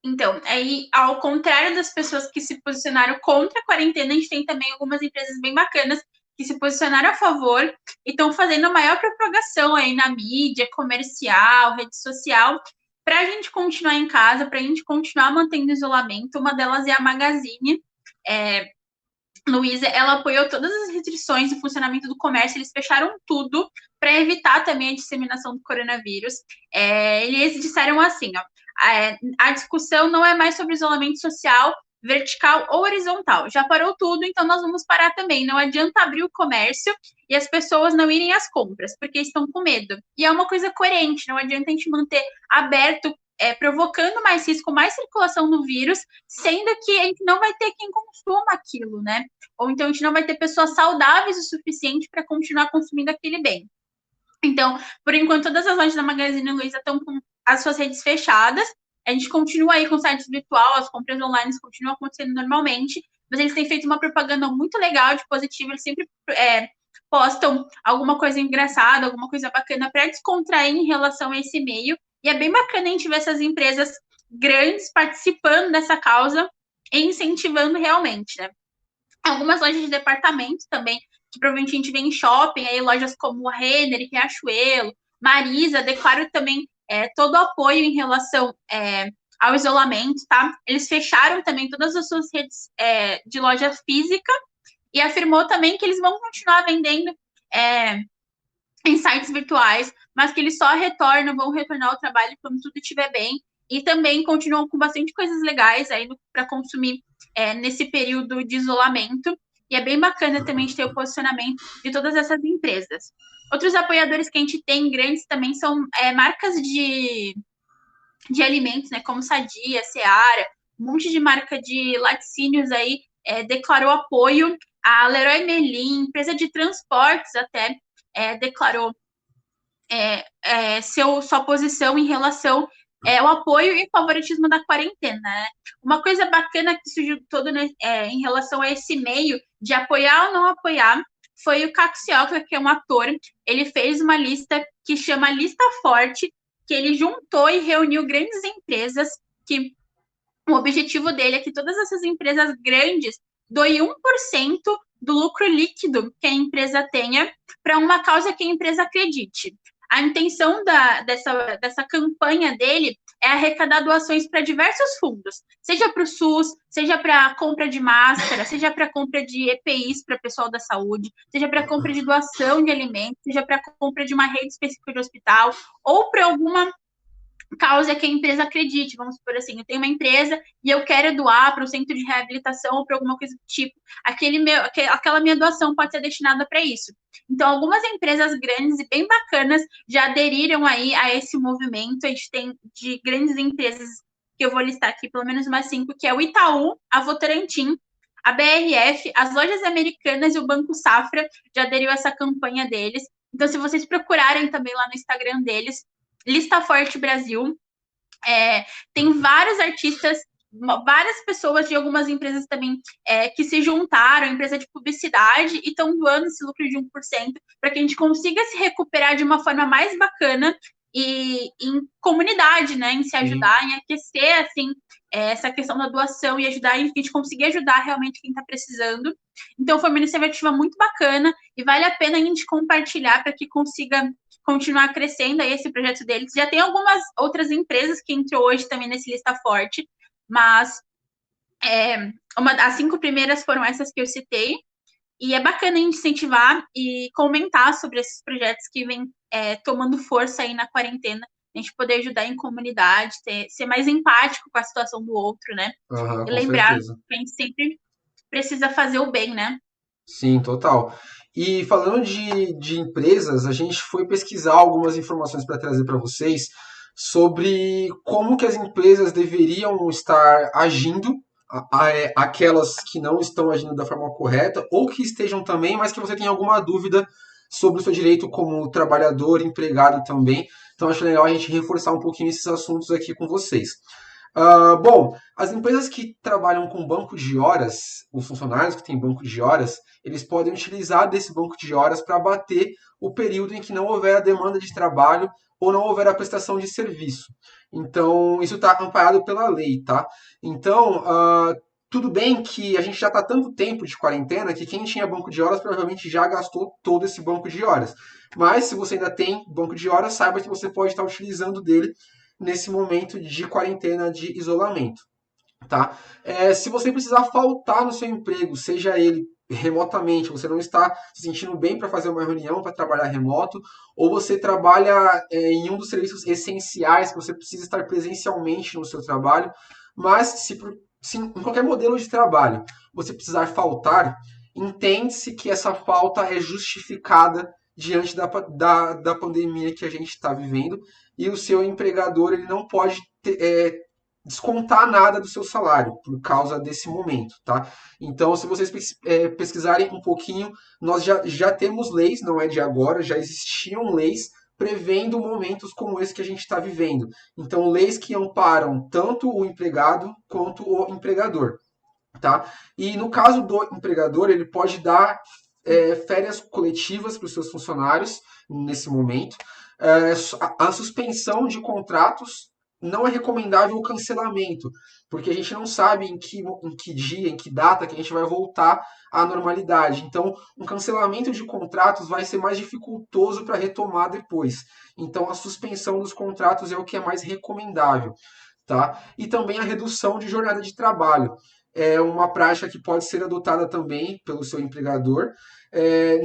Então, aí, ao contrário das pessoas que se posicionaram contra a quarentena, a gente tem também algumas empresas bem bacanas que se posicionaram a favor e estão fazendo a maior propagação aí na mídia, comercial, rede social, para a gente continuar em casa, para a gente continuar mantendo isolamento. Uma delas é a Magazine. Luísa, ela apoiou todas as restrições do funcionamento do comércio, eles fecharam tudo para evitar também a disseminação do coronavírus. Eles disseram assim, ó, a discussão não é mais sobre isolamento social, vertical ou horizontal. Já parou tudo, então nós vamos parar também. Não adianta abrir o comércio e as pessoas não irem às compras, porque estão com medo. E é uma coisa coerente, não adianta a gente manter aberto, provocando mais risco, mais circulação do vírus, sendo que a gente não vai ter quem consuma aquilo, né? Ou então a gente não vai ter pessoas saudáveis o suficiente para continuar consumindo aquele bem. Então, por enquanto, todas as lojas da Magazine Luiza estão com as suas redes fechadas. A gente continua aí com o site virtual, as compras online continuam acontecendo normalmente, mas eles têm feito uma propaganda muito legal, de positivo. Eles sempre postam alguma coisa engraçada, alguma coisa bacana para descontrair em relação a esse meio. E é bem bacana a gente ver essas empresas grandes participando dessa causa e incentivando realmente, né? Algumas lojas de departamento também, que provavelmente a gente vê em shopping, aí lojas como a Renner, Riachuelo, Marisa, declaram também todo o apoio em relação ao isolamento, tá? Eles fecharam também todas as suas redes de loja física e afirmou também que eles vão continuar vendendo em sites virtuais, mas que eles só vão retornar ao trabalho quando tudo estiver bem. E também continuam com bastante coisas legais aí para consumir nesse período de isolamento. E é bem bacana também de ter o posicionamento de todas essas empresas. Outros apoiadores que a gente tem grandes também são marcas de alimentos, né, como Sadia, Seara, um monte de marca de laticínios aí declarou apoio. A Leroy Merlin, empresa de transportes até, declarou sua posição em relação ao apoio e favoritismo da quarentena. Né? Uma coisa bacana que surgiu todo em relação a esse meio de apoiar ou não apoiar foi o Caxiocla, que é um ator. Ele fez uma lista que chama Lista Forte, que ele juntou e reuniu grandes empresas que o objetivo dele é que todas essas empresas grandes doem 1% do lucro líquido que a empresa tenha para uma causa que a empresa acredite. A intenção dessa campanha dele é arrecadar doações para diversos fundos, seja para o SUS, seja para a compra de máscara, seja para a compra de EPIs para o pessoal da saúde, seja para a compra de doação de alimentos, seja para a compra de uma rede específica de hospital, ou para alguma causa que a empresa acredite. Vamos supor assim, eu tenho uma empresa e eu quero doar para o centro de reabilitação ou para alguma coisa do tipo. Aquela minha doação pode ser destinada para isso. Então, algumas empresas grandes e bem bacanas já aderiram aí a esse movimento. A gente tem de grandes empresas que eu vou listar aqui, pelo menos umas 5, que é o Itaú, a Votorantim, a BRF, as lojas americanas e o Banco Safra já aderiu a essa campanha deles. Então, se vocês procurarem também lá no Instagram deles, Lista Forte Brasil. Tem vários artistas, várias pessoas de algumas empresas também que se juntaram, empresa de publicidade, e estão doando esse lucro de 1% para que a gente consiga se recuperar de uma forma mais bacana e em comunidade, né? Em se Sim. ajudar, em aquecer, assim, essa questão da doação e ajudar, a gente conseguir ajudar realmente quem está precisando. Então, foi uma iniciativa muito bacana e vale a pena a gente compartilhar para que consiga continuar crescendo aí esse projeto deles. Já tem algumas outras empresas que entrou hoje também nesse lista forte, mas as 5 primeiras foram essas que eu citei. E é bacana a gente incentivar e comentar sobre esses projetos que vêm tomando força aí na quarentena, a gente poder ajudar em comunidade, ser mais empático com a situação do outro, né? Aham, E com lembrar certeza. que a gente sempre precisa fazer o bem, né? Sim, total. E falando de empresas, a gente foi pesquisar algumas informações para trazer para vocês sobre como que as empresas deveriam estar agindo, aquelas que não estão agindo da forma correta, ou que estejam também, mas que você tem alguma dúvida sobre o seu direito como trabalhador, empregado também. Então acho legal a gente reforçar um pouquinho esses assuntos aqui com vocês. Bom, as empresas que trabalham com banco de horas, os funcionários que têm banco de horas, eles podem utilizar desse banco de horas para bater o período em que não houver a demanda de trabalho ou não houver a prestação de serviço. Então, isso está amparado pela lei, tá? Então, tudo bem que a gente já está tanto tempo de quarentena que quem tinha banco de horas provavelmente já gastou todo esse banco de horas. Mas se você ainda tem banco de horas, saiba que você pode estar utilizando dele nesse momento de quarentena, de isolamento, tá? Se você precisar faltar no seu emprego, seja ele remotamente, você não está se sentindo bem para fazer uma reunião, para trabalhar remoto, ou você trabalha em um dos serviços essenciais que você precisa estar presencialmente no seu trabalho, mas se em qualquer modelo de trabalho você precisar faltar, entende-se que essa falta é justificada diante da pandemia que a gente está vivendo e o seu empregador ele não pode descontar nada do seu salário por causa desse momento, tá? Então, se vocês pesquisarem um pouquinho, nós já temos leis, não é de agora, já existiam leis prevendo momentos como esse que a gente está vivendo. Então, leis que amparam tanto o empregado quanto o empregador, tá? E no caso do empregador, ele pode dar férias coletivas para os seus funcionários nesse momento. A suspensão de contratos não é recomendável o cancelamento, porque a gente não sabe em que dia, em que data que a gente vai voltar à normalidade. Então, um cancelamento de contratos vai ser mais dificultoso para retomar depois. Então, a suspensão dos contratos é o que é mais recomendável, tá? E também a redução de jornada de trabalho. É uma prática que pode ser adotada também pelo seu empregador.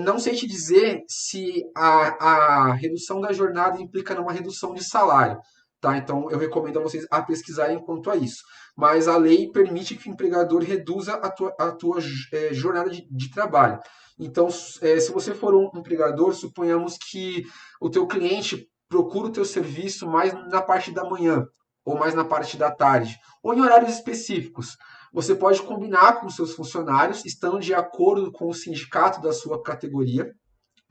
Não sei te dizer se a redução da jornada implica numa redução de salário, tá? Então eu recomendo a vocês a pesquisarem quanto a isso. Mas a lei permite que o empregador reduza a tua jornada de trabalho. Então, se você for um empregador, suponhamos que o teu cliente procura o teu serviço mais na parte da manhã ou mais na parte da tarde, ou em horários específicos. Você pode combinar com seus funcionários, estando de acordo com o sindicato da sua categoria,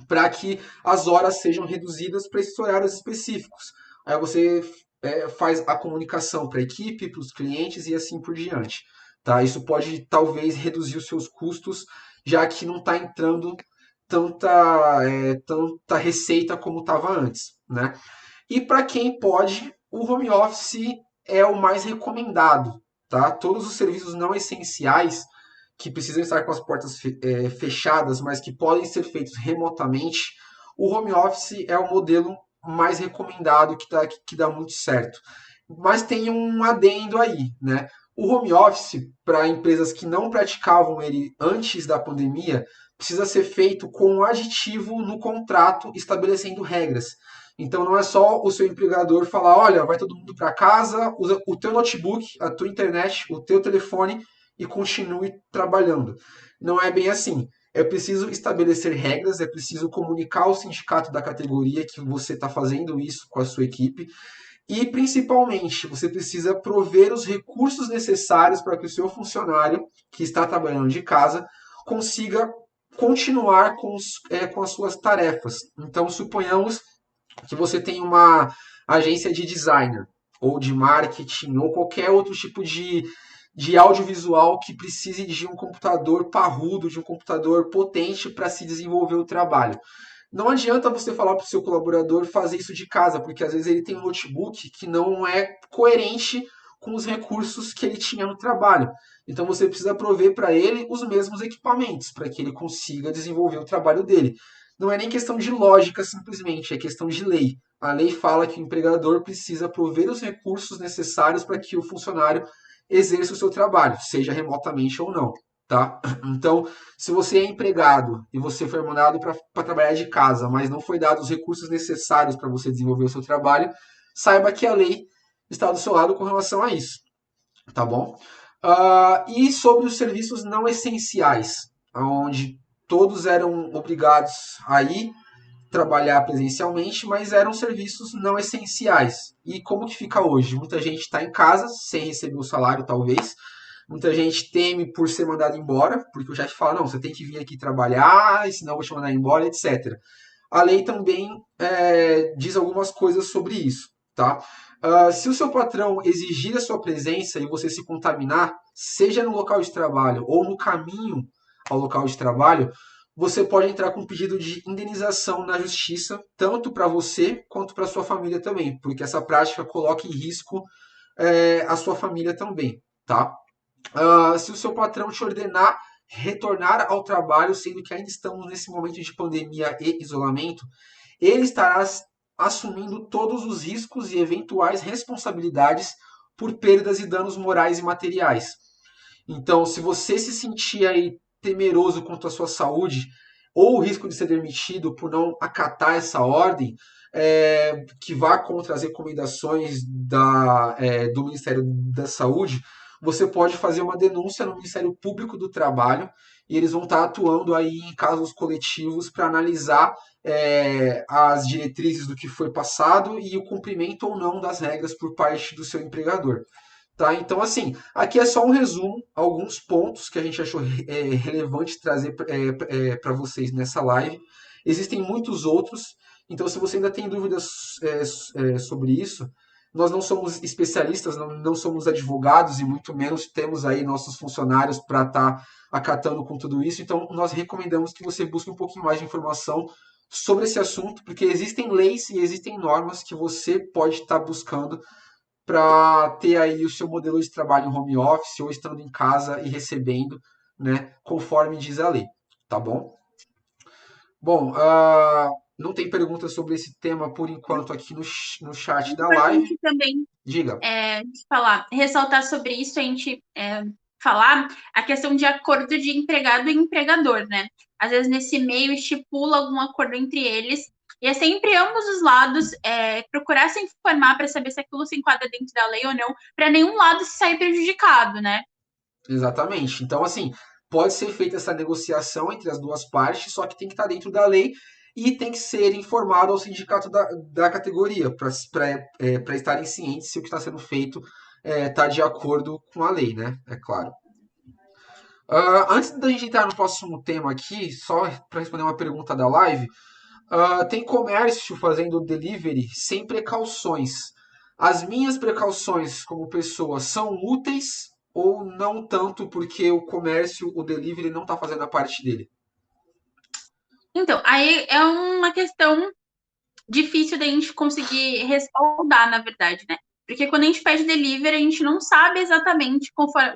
para que as horas sejam reduzidas para esses horários específicos. Aí você faz a comunicação para a equipe, para os clientes e assim por diante. Tá? Isso pode talvez reduzir os seus custos, já que não está entrando tanta receita como estava antes. Né? E para quem pode, o home office é o mais recomendado. Tá? Todos os serviços não essenciais que precisam estar com as portas fechadas, mas que podem ser feitos remotamente, o home office é o modelo mais recomendado que dá muito certo. Mas tem um adendo aí, né? O home office, para empresas que não praticavam ele antes da pandemia, precisa ser feito com um aditivo no contrato estabelecendo regras. Então não é só o seu empregador falar, olha, vai todo mundo para casa, usa o teu notebook, a tua internet, o teu telefone e continue trabalhando. Não é bem assim. É preciso estabelecer regras, é preciso comunicar ao sindicato da categoria que você está fazendo isso com a sua equipe. E, principalmente, você precisa prover os recursos necessários para que o seu funcionário, que está trabalhando de casa, consiga continuar com as suas tarefas. Então, suponhamos que você tem uma agência de designer, ou de marketing, ou qualquer outro tipo de audiovisual que precise de um computador parrudo, de um computador potente para se desenvolver o trabalho. Não adianta você falar para o seu colaborador fazer isso de casa, porque às vezes ele tem um notebook que não é coerente com os recursos que ele tinha no trabalho. Então você precisa prover para ele os mesmos equipamentos para que ele consiga desenvolver o trabalho dele. Não é nem questão de lógica simplesmente, é questão de lei. A lei fala que o empregador precisa prover os recursos necessários para que o funcionário exerça o seu trabalho, seja remotamente ou não, tá? Então, se você é empregado e você foi mandado para trabalhar de casa, mas não foi dado os recursos necessários para você desenvolver o seu trabalho, saiba que a lei está do seu lado com relação a isso, tá bom? E sobre os serviços não essenciais, onde todos eram obrigados a ir trabalhar presencialmente, mas eram serviços não essenciais. E como que fica hoje? Muita gente está em casa sem receber o salário, talvez. Muita gente teme por ser mandado embora, porque o chefe fala, não, você tem que vir aqui trabalhar, senão eu vou te mandar embora, etc. A lei também diz algumas coisas sobre isso, tá? Se o seu patrão exigir a sua presença e você se contaminar, seja no local de trabalho ou no caminho ao local de trabalho, você pode entrar com um pedido de indenização na justiça, tanto para você quanto para sua família também, porque essa prática coloca em risco a sua família também, tá? Se o seu patrão te ordenar retornar ao trabalho, sendo que ainda estamos nesse momento de pandemia e isolamento, ele estará assumindo todos os riscos e eventuais responsabilidades por perdas e danos morais e materiais. Então, se você se sentir aí temeroso quanto à sua saúde ou o risco de ser demitido por não acatar essa ordem, que vá contra as recomendações do Ministério da Saúde, você pode fazer uma denúncia no Ministério Público do Trabalho e eles vão estar atuando aí em casos coletivos para analisar as diretrizes do que foi passado e o cumprimento ou não das regras por parte do seu empregador. Tá? Então, assim, aqui é só um resumo, alguns pontos que a gente achou relevante trazer para vocês nessa live. Existem muitos outros, então se você ainda tem dúvidas sobre isso, nós não somos especialistas, não somos advogados e muito menos temos aí nossos funcionários para estar acatando com tudo isso, então nós recomendamos que você busque um pouquinho mais de informação sobre esse assunto, porque existem leis e existem normas que você pode estar buscando para ter aí o seu modelo de trabalho em home office ou estando em casa e recebendo, né, conforme diz a lei, tá bom? Bom, não tem perguntas sobre esse tema por enquanto aqui no É chat da live. importante também Diga. falar, ressaltar sobre isso, a gente falar a questão de acordo de empregado e empregador, né? Às vezes nesse meio estipula algum acordo entre eles, e é sempre ambos os lados procurar se informar para saber se aquilo se enquadra dentro da lei ou não, para nenhum lado se sair prejudicado, né? Exatamente. Então, assim, pode ser feita essa negociação entre as duas partes, só que tem que estar dentro da lei e tem que ser informado ao sindicato da categoria para estarem cientes se o que está sendo feito está de acordo com a lei, né? É claro. Antes da gente entrar no próximo tema aqui, só para responder uma pergunta da live, tem comércio fazendo delivery sem precauções. As minhas precauções como pessoa são úteis ou não tanto porque o comércio, o delivery não está fazendo a parte dele? Então, aí é uma questão difícil da gente conseguir respaldar, na verdade, né? Porque quando a gente pede delivery, a gente não sabe exatamente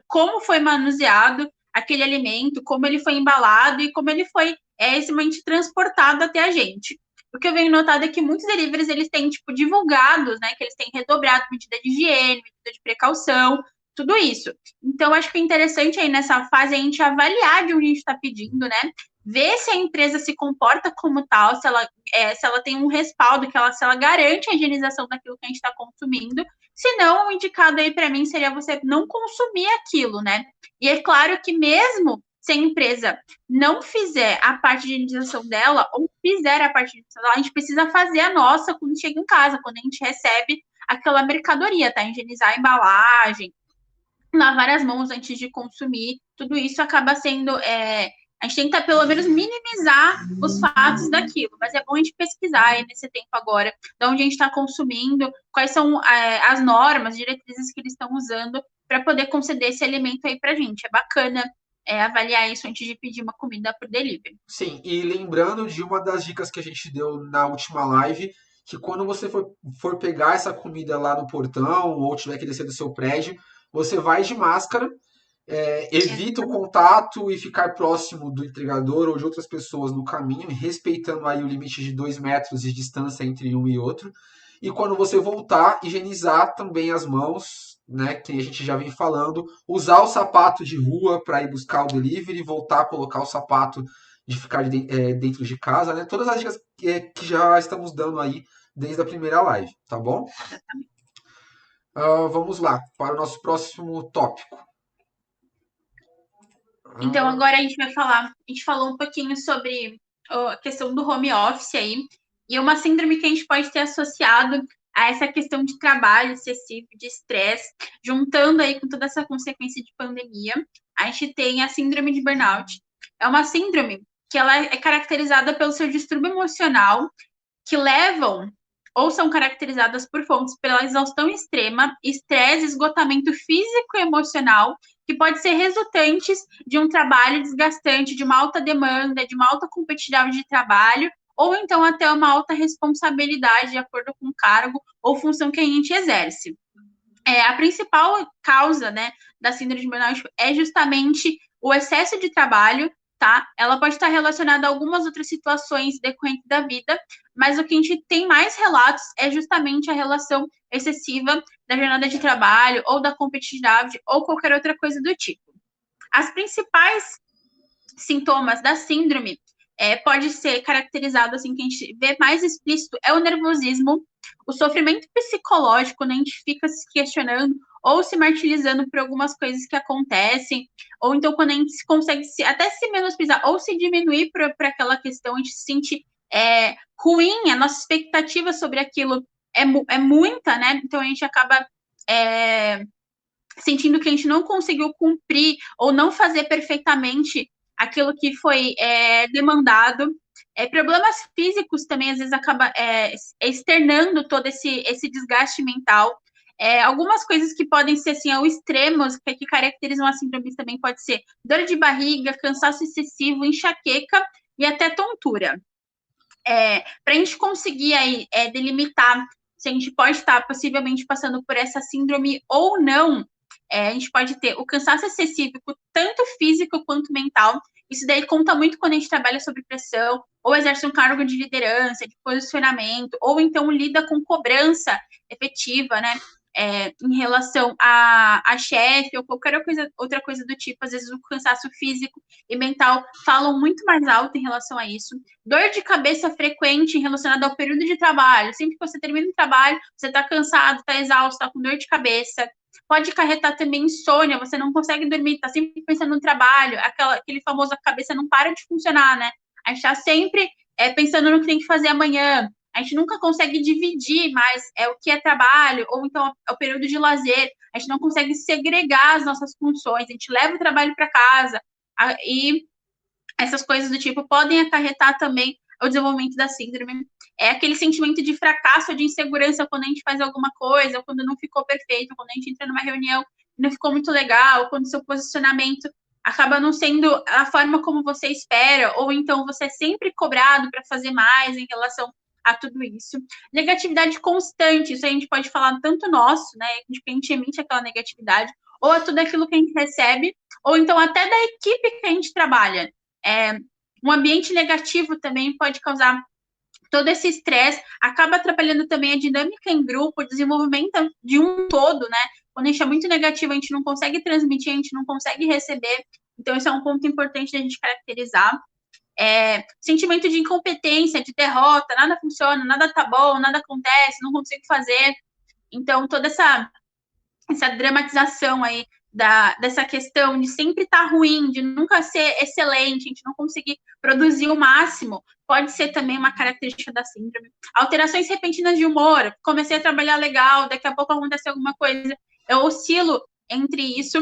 como foi manuseado aquele alimento, como ele foi embalado e como ele foi simplesmente transportado até a gente. O que eu venho notado é que muitos deliveries eles têm tipo divulgados, né, que eles têm redobrado medida de higiene, medida de precaução, tudo isso. Então, acho que é interessante aí nessa fase a gente avaliar de onde a gente está pedindo, né? Ver se a empresa se comporta como tal, se ela tem um respaldo, se ela garante a higienização daquilo que a gente está consumindo. Se não, o indicado aí para mim seria você não consumir aquilo, né? E é claro que mesmo se a empresa não fizer a parte de higienização dela, ou fizer a parte de higienização dela, a gente precisa fazer a nossa quando chega em casa, quando a gente recebe aquela mercadoria, tá? Higienizar a embalagem, lavar as mãos antes de consumir, tudo isso acaba sendo. A gente tenta pelo menos minimizar os fatos daquilo, mas é bom a gente pesquisar aí nesse tempo agora, de onde a gente está consumindo, quais são as normas, diretrizes que eles estão usando para poder conceder esse alimento aí para a gente. É bacana avaliar isso antes de pedir uma comida por delivery. Sim, e lembrando de uma das dicas que a gente deu na última live, que quando você for pegar essa comida lá no portão ou tiver que descer do seu prédio, você vai de máscara, evita o contato e ficar próximo do entregador ou de outras pessoas no caminho, respeitando aí o limite de 2 metros de distância entre um e outro. E quando você voltar, higienizar também as mãos, né, que a gente já vem falando, usar o sapato de rua para ir buscar o delivery, voltar a colocar o sapato de ficar dentro de casa, né? Todas as dicas que já estamos dando aí desde a primeira live, tá bom? Vamos lá para o nosso próximo tópico. Então, agora a gente vai falar, a gente falou um pouquinho sobre a questão do home office aí, e uma síndrome que a gente pode ter associado a essa questão de trabalho excessivo, de estresse, juntando aí com toda essa consequência de pandemia, a gente tem a síndrome de burnout. É uma síndrome que ela é caracterizada pelo seu distúrbio emocional, que levam ou são caracterizadas por fontes pela exaustão extrema, estresse, esgotamento físico e emocional, que pode ser resultantes de um trabalho desgastante, de uma alta demanda, de uma alta competitividade de trabalho, ou então até uma alta responsabilidade de acordo com o cargo ou função que a gente exerce. A principal causa, né, da síndrome de burnout é justamente o excesso de trabalho, tá? Ela pode estar relacionada a algumas outras situações decorrentes da vida, mas o que a gente tem mais relatos é justamente a relação excessiva da jornada de trabalho, ou da competitividade, ou qualquer outra coisa do tipo. As principais sintomas da síndrome pode ser caracterizado assim, que a gente vê mais explícito é o nervosismo, o sofrimento psicológico, né? A gente fica se questionando ou se martirizando por algumas coisas que acontecem, ou então quando a gente consegue até se menosprezar ou se diminuir para aquela questão, a gente se sente ruim, a nossa expectativa sobre aquilo é muita, né? Então a gente acaba sentindo que a gente não conseguiu cumprir ou não fazer perfeitamente aquilo que foi demandado. Problemas físicos também, às vezes, acaba externando todo esse desgaste mental. Algumas coisas que podem ser, assim, ao extremo, que caracterizam a síndrome também pode ser dor de barriga, cansaço excessivo, enxaqueca e até tontura. Para a gente conseguir aí delimitar se a gente pode estar possivelmente passando por essa síndrome ou não, a gente pode ter o cansaço excessivo, tanto físico quanto mental. Isso daí conta muito quando a gente trabalha sob pressão, ou exerce um cargo de liderança, de posicionamento, ou então lida com cobrança efetiva, né? Em relação a chefe ou qualquer outra coisa do tipo. Às vezes o cansaço físico e mental falam muito mais alto em relação a isso. Dor de cabeça frequente relacionada ao período de trabalho. Sempre que você termina o trabalho, você está cansado, está exausto, está com dor de cabeça. Pode acarretar também insônia, você não consegue dormir, está sempre pensando no trabalho, aquele famoso a cabeça não para de funcionar, né? A gente está sempre pensando no que tem que fazer amanhã. A gente nunca consegue dividir mais o que é trabalho, ou então é o período de lazer. A gente não consegue segregar as nossas funções. A gente leva o trabalho para casa. E essas coisas do tipo podem acarretar também o desenvolvimento da síndrome. É aquele sentimento de fracasso ou de insegurança quando a gente faz alguma coisa, ou quando não ficou perfeito, quando a gente entra numa reunião e não ficou muito legal, quando seu posicionamento acaba não sendo a forma como você espera, ou então você é sempre cobrado para fazer mais em relação a tudo isso. Negatividade constante, isso a gente pode falar tanto nosso, né, de que a gente emite aquela negatividade, ou a tudo aquilo que a gente recebe, ou então até da equipe que a gente trabalha. Um ambiente negativo também pode causar todo esse estresse, acaba atrapalhando também a dinâmica em grupo, o desenvolvimento de um todo, né? Quando a gente é muito negativo, a gente não consegue transmitir, a gente não consegue receber. Então, esse é um ponto importante da gente caracterizar. Sentimento de incompetência, de derrota, nada funciona, nada tá bom, nada acontece, não consigo fazer. Então, toda essa dramatização aí dessa questão de sempre estar ruim, de nunca ser excelente, a gente não conseguir produzir o máximo, pode ser também uma característica da síndrome. Alterações repentinas de humor, comecei a trabalhar legal, daqui a pouco acontece alguma coisa, eu oscilo entre isso,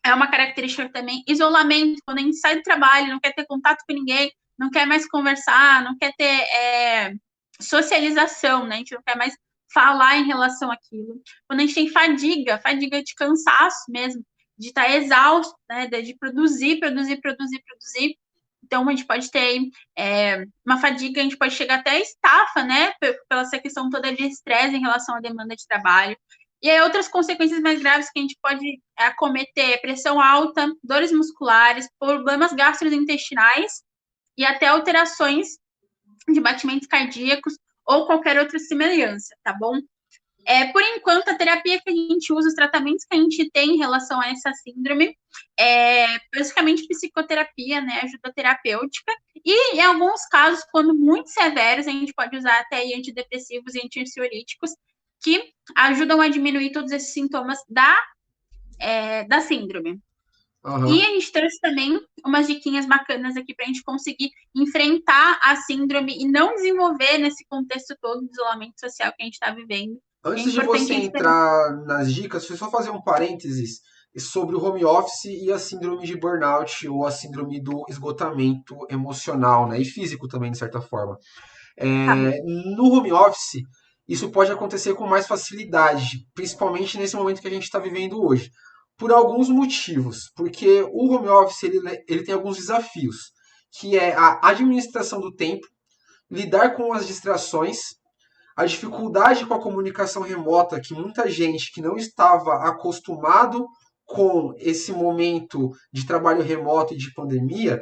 é uma característica também. Isolamento, quando a gente sai do trabalho, não quer ter contato com ninguém, não quer mais conversar, não quer ter socialização, né? A gente não quer mais falar em relação àquilo. Quando a gente tem fadiga de cansaço mesmo, de estar exausto, né? De produzir. Então, a gente pode ter uma fadiga, a gente pode chegar até a estafa, né? Pela essa questão toda de estresse em relação à demanda de trabalho. E aí, outras consequências mais graves que a gente pode acometer: pressão alta, dores musculares, problemas gastrointestinais e até alterações de batimentos cardíacos ou qualquer outra semelhança, tá bom? Por enquanto, a terapia que a gente usa, os tratamentos que a gente tem em relação a essa síndrome, basicamente psicoterapia, né, ajuda terapêutica, e em alguns casos, quando muito severos, a gente pode usar até antidepressivos e anti-ansiolíticos, que ajudam a diminuir todos esses sintomas da síndrome. E a gente trouxe também umas diquinhas bacanas aqui para a gente conseguir enfrentar a síndrome e não desenvolver nesse contexto todo de isolamento social que a gente está vivendo. Antes de você entrar nas dicas, deixa eu só fazer um parênteses sobre o home office e a síndrome de burnout ou a síndrome do esgotamento emocional, né? E físico também, de certa forma. No home office, isso pode acontecer com mais facilidade, principalmente nesse momento que a gente está vivendo hoje, por alguns motivos. Porque o home office ele tem alguns desafios, que é a administração do tempo, lidar com as distrações, a dificuldade com a comunicação remota, que muita gente que não estava acostumado com esse momento de trabalho remoto e de pandemia,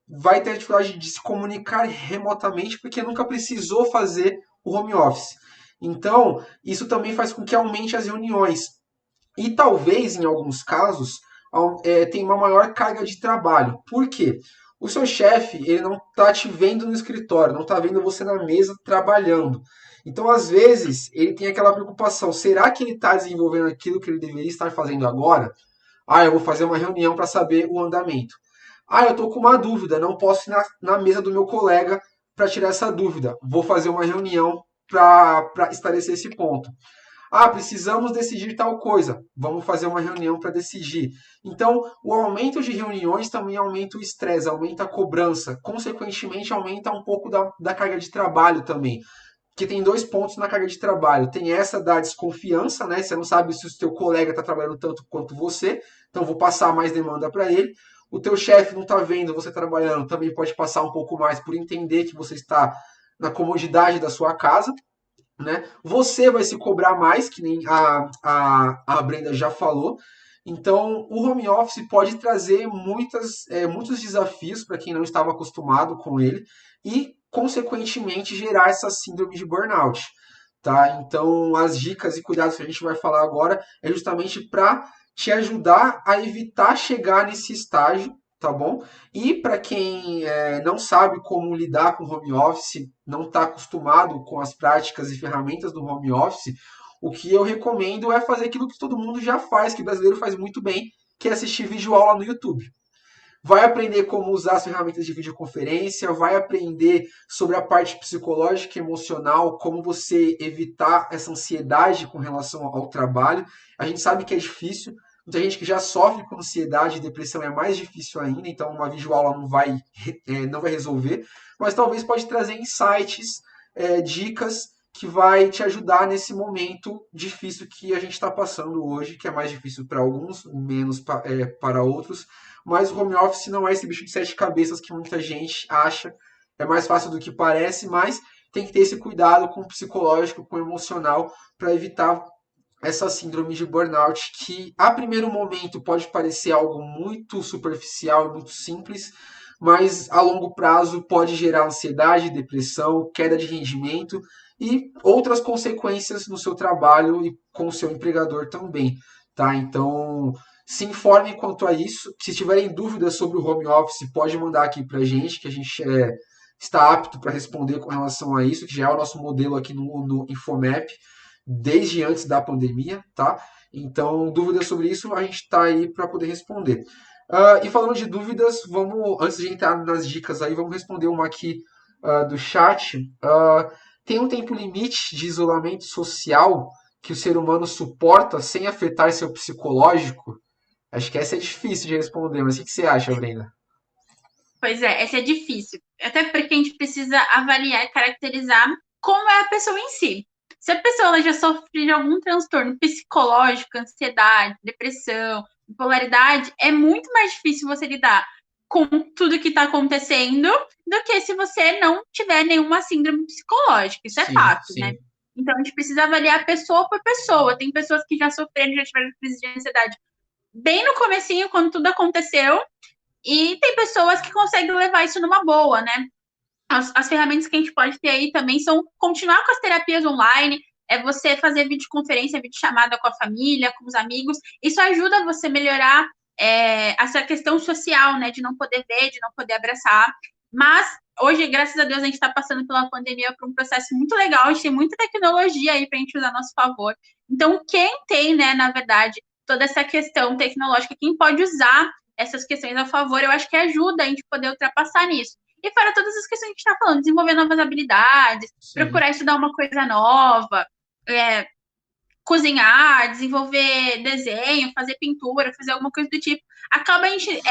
vai ter a dificuldade de se comunicar remotamente porque nunca precisou fazer o home office. Então, isso também faz com que aumente as reuniões. E talvez, em alguns casos, tenha uma maior carga de trabalho. Por quê? O seu chefe, ele não está te vendo no escritório, não está vendo você na mesa trabalhando. Então, às vezes, ele tem aquela preocupação: será que ele está desenvolvendo aquilo que ele deveria estar fazendo agora? Eu vou fazer uma reunião para saber o andamento. Eu estou com uma dúvida, não posso ir na mesa do meu colega para tirar essa dúvida. Vou fazer uma reunião para esclarecer esse ponto. Precisamos decidir tal coisa. Vamos fazer uma reunião para decidir. Então, o aumento de reuniões também aumenta o estresse, aumenta a cobrança. Consequentemente, aumenta um pouco da carga de trabalho também. Porque tem dois pontos na carga de trabalho. Tem essa da desconfiança, né? Você não sabe se o seu colega está trabalhando tanto quanto você. Então, vou passar mais demanda para ele. O teu chefe não está vendo você trabalhando, também pode passar um pouco mais por entender que você está na comodidade da sua casa. Né? Você vai se cobrar mais, que nem a Brenda já falou. Então, o home office pode trazer muitos desafios para quem não estava acostumado com ele e, consequentemente, gerar essa síndrome de burnout. Tá? Então, as dicas e cuidados que a gente vai falar agora é justamente para te ajudar a evitar chegar nesse estágio, tá bom? E para quem não sabe como lidar com home office, não está acostumado com as práticas e ferramentas do home office, o que eu recomendo é fazer aquilo que todo mundo já faz, que o brasileiro faz muito bem, que é assistir vídeo aula no YouTube. Vai aprender como usar as ferramentas de videoconferência, vai aprender sobre a parte psicológica e emocional, como você evitar essa ansiedade com relação ao trabalho. A gente sabe que é difícil, muita gente que já sofre com ansiedade e depressão é mais difícil ainda, então uma videoaula não vai resolver, mas talvez pode trazer insights, dicas que vai te ajudar nesse momento difícil que a gente está passando hoje, que é mais difícil para alguns, menos para outros, mas o home office não é esse bicho de sete cabeças que muita gente acha, é mais fácil do que parece, mas tem que ter esse cuidado com o psicológico, com o emocional, para evitar essa síndrome de burnout, que a primeiro momento pode parecer algo muito superficial e muito simples, mas a longo prazo pode gerar ansiedade, depressão, queda de rendimento e outras consequências no seu trabalho e com o seu empregador também, tá? Então, se informe quanto a isso. Se tiverem dúvidas sobre o home office, pode mandar aqui para a gente, que a gente está apto para responder com relação a isso, que já é o nosso modelo aqui no Infomap, desde antes da pandemia, tá? Então, dúvidas sobre isso, a gente está aí para poder responder. E falando de dúvidas, vamos, antes de entrar nas dicas aí, vamos responder uma aqui do chat. Tem um tempo limite de isolamento social que o ser humano suporta sem afetar seu psicológico? Acho que essa é difícil de responder, mas o que você acha, Brenda? Pois é, essa é difícil. Até porque a gente precisa avaliar e caracterizar como é a pessoa em si. Se a pessoa ela já sofre de algum transtorno psicológico, ansiedade, depressão, bipolaridade, é muito mais difícil você lidar com tudo que está acontecendo do que se você não tiver nenhuma síndrome psicológica. Isso é Sim, fato, né? sim. Então a gente precisa avaliar pessoa por pessoa. Tem pessoas que já sofreram, já tiveram crise de ansiedade bem no comecinho, quando tudo aconteceu, e tem pessoas que conseguem levar isso numa boa, né? As ferramentas que a gente pode ter aí também são continuar com as terapias online, é você fazer videoconferência, videochamada com a família, com os amigos. Isso ajuda você a melhorar essa questão social, né? De não poder ver, de não poder abraçar. Mas hoje, graças a Deus, a gente está passando pela pandemia por um processo muito legal, a gente tem muita tecnologia aí para a gente usar a nosso favor. Então, quem tem, né, na verdade, toda essa questão tecnológica, quem pode usar essas questões a favor, eu acho que ajuda a gente poder ultrapassar nisso. E fora todas as questões que a gente está falando, desenvolver novas habilidades, Sim. procurar estudar uma coisa nova, cozinhar, desenvolver desenho, fazer pintura, fazer alguma coisa do tipo, acaba a gente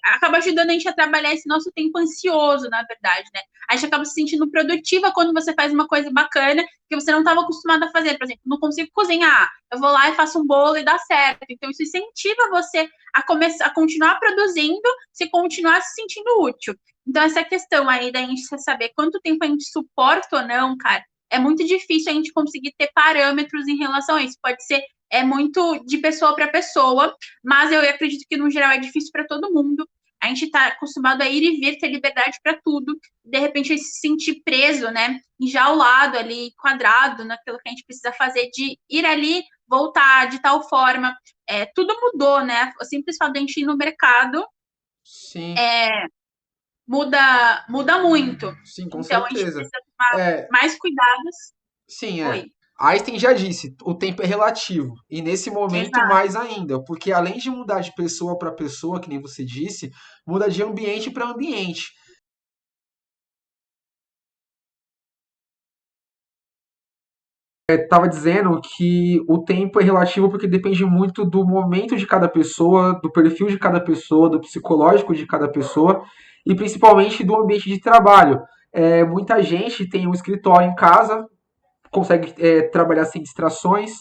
acaba ajudando a gente a trabalhar esse nosso tempo ansioso, na verdade, né? A gente acaba se sentindo produtiva quando você faz uma coisa bacana que você não estava acostumado a fazer. Por exemplo, não consigo cozinhar, eu vou lá e faço um bolo e dá certo. Então, isso incentiva você a começar, a continuar produzindo, se continuar se sentindo útil. Então, essa questão aí da gente saber quanto tempo a gente suporta ou não, cara, é muito difícil a gente conseguir ter parâmetros em relação a isso. Pode ser muito de pessoa para pessoa, mas eu acredito que no geral é difícil para todo mundo. A gente está acostumado a ir e vir, ter liberdade para tudo, de repente se sentir preso, né, enjaulado ali, quadrado naquilo que a gente precisa fazer, de ir ali, voltar de tal forma. Tudo mudou, né? O simples fato de a gente ir no mercado Sim, muda muito. sim, com Então a gente certeza. precisa tomar É, mais cuidados. sim, é. Oi. Einstein já disse, o tempo é relativo. E nesse momento, Exato. mais ainda, porque além de mudar de pessoa para pessoa, que nem você disse, muda de ambiente para ambiente. Estava dizendo que o tempo é relativo porque depende muito do momento de cada pessoa, do perfil de cada pessoa, do psicológico de cada pessoa e principalmente do ambiente de trabalho. Muita gente tem um escritório em casa, consegue trabalhar sem distrações.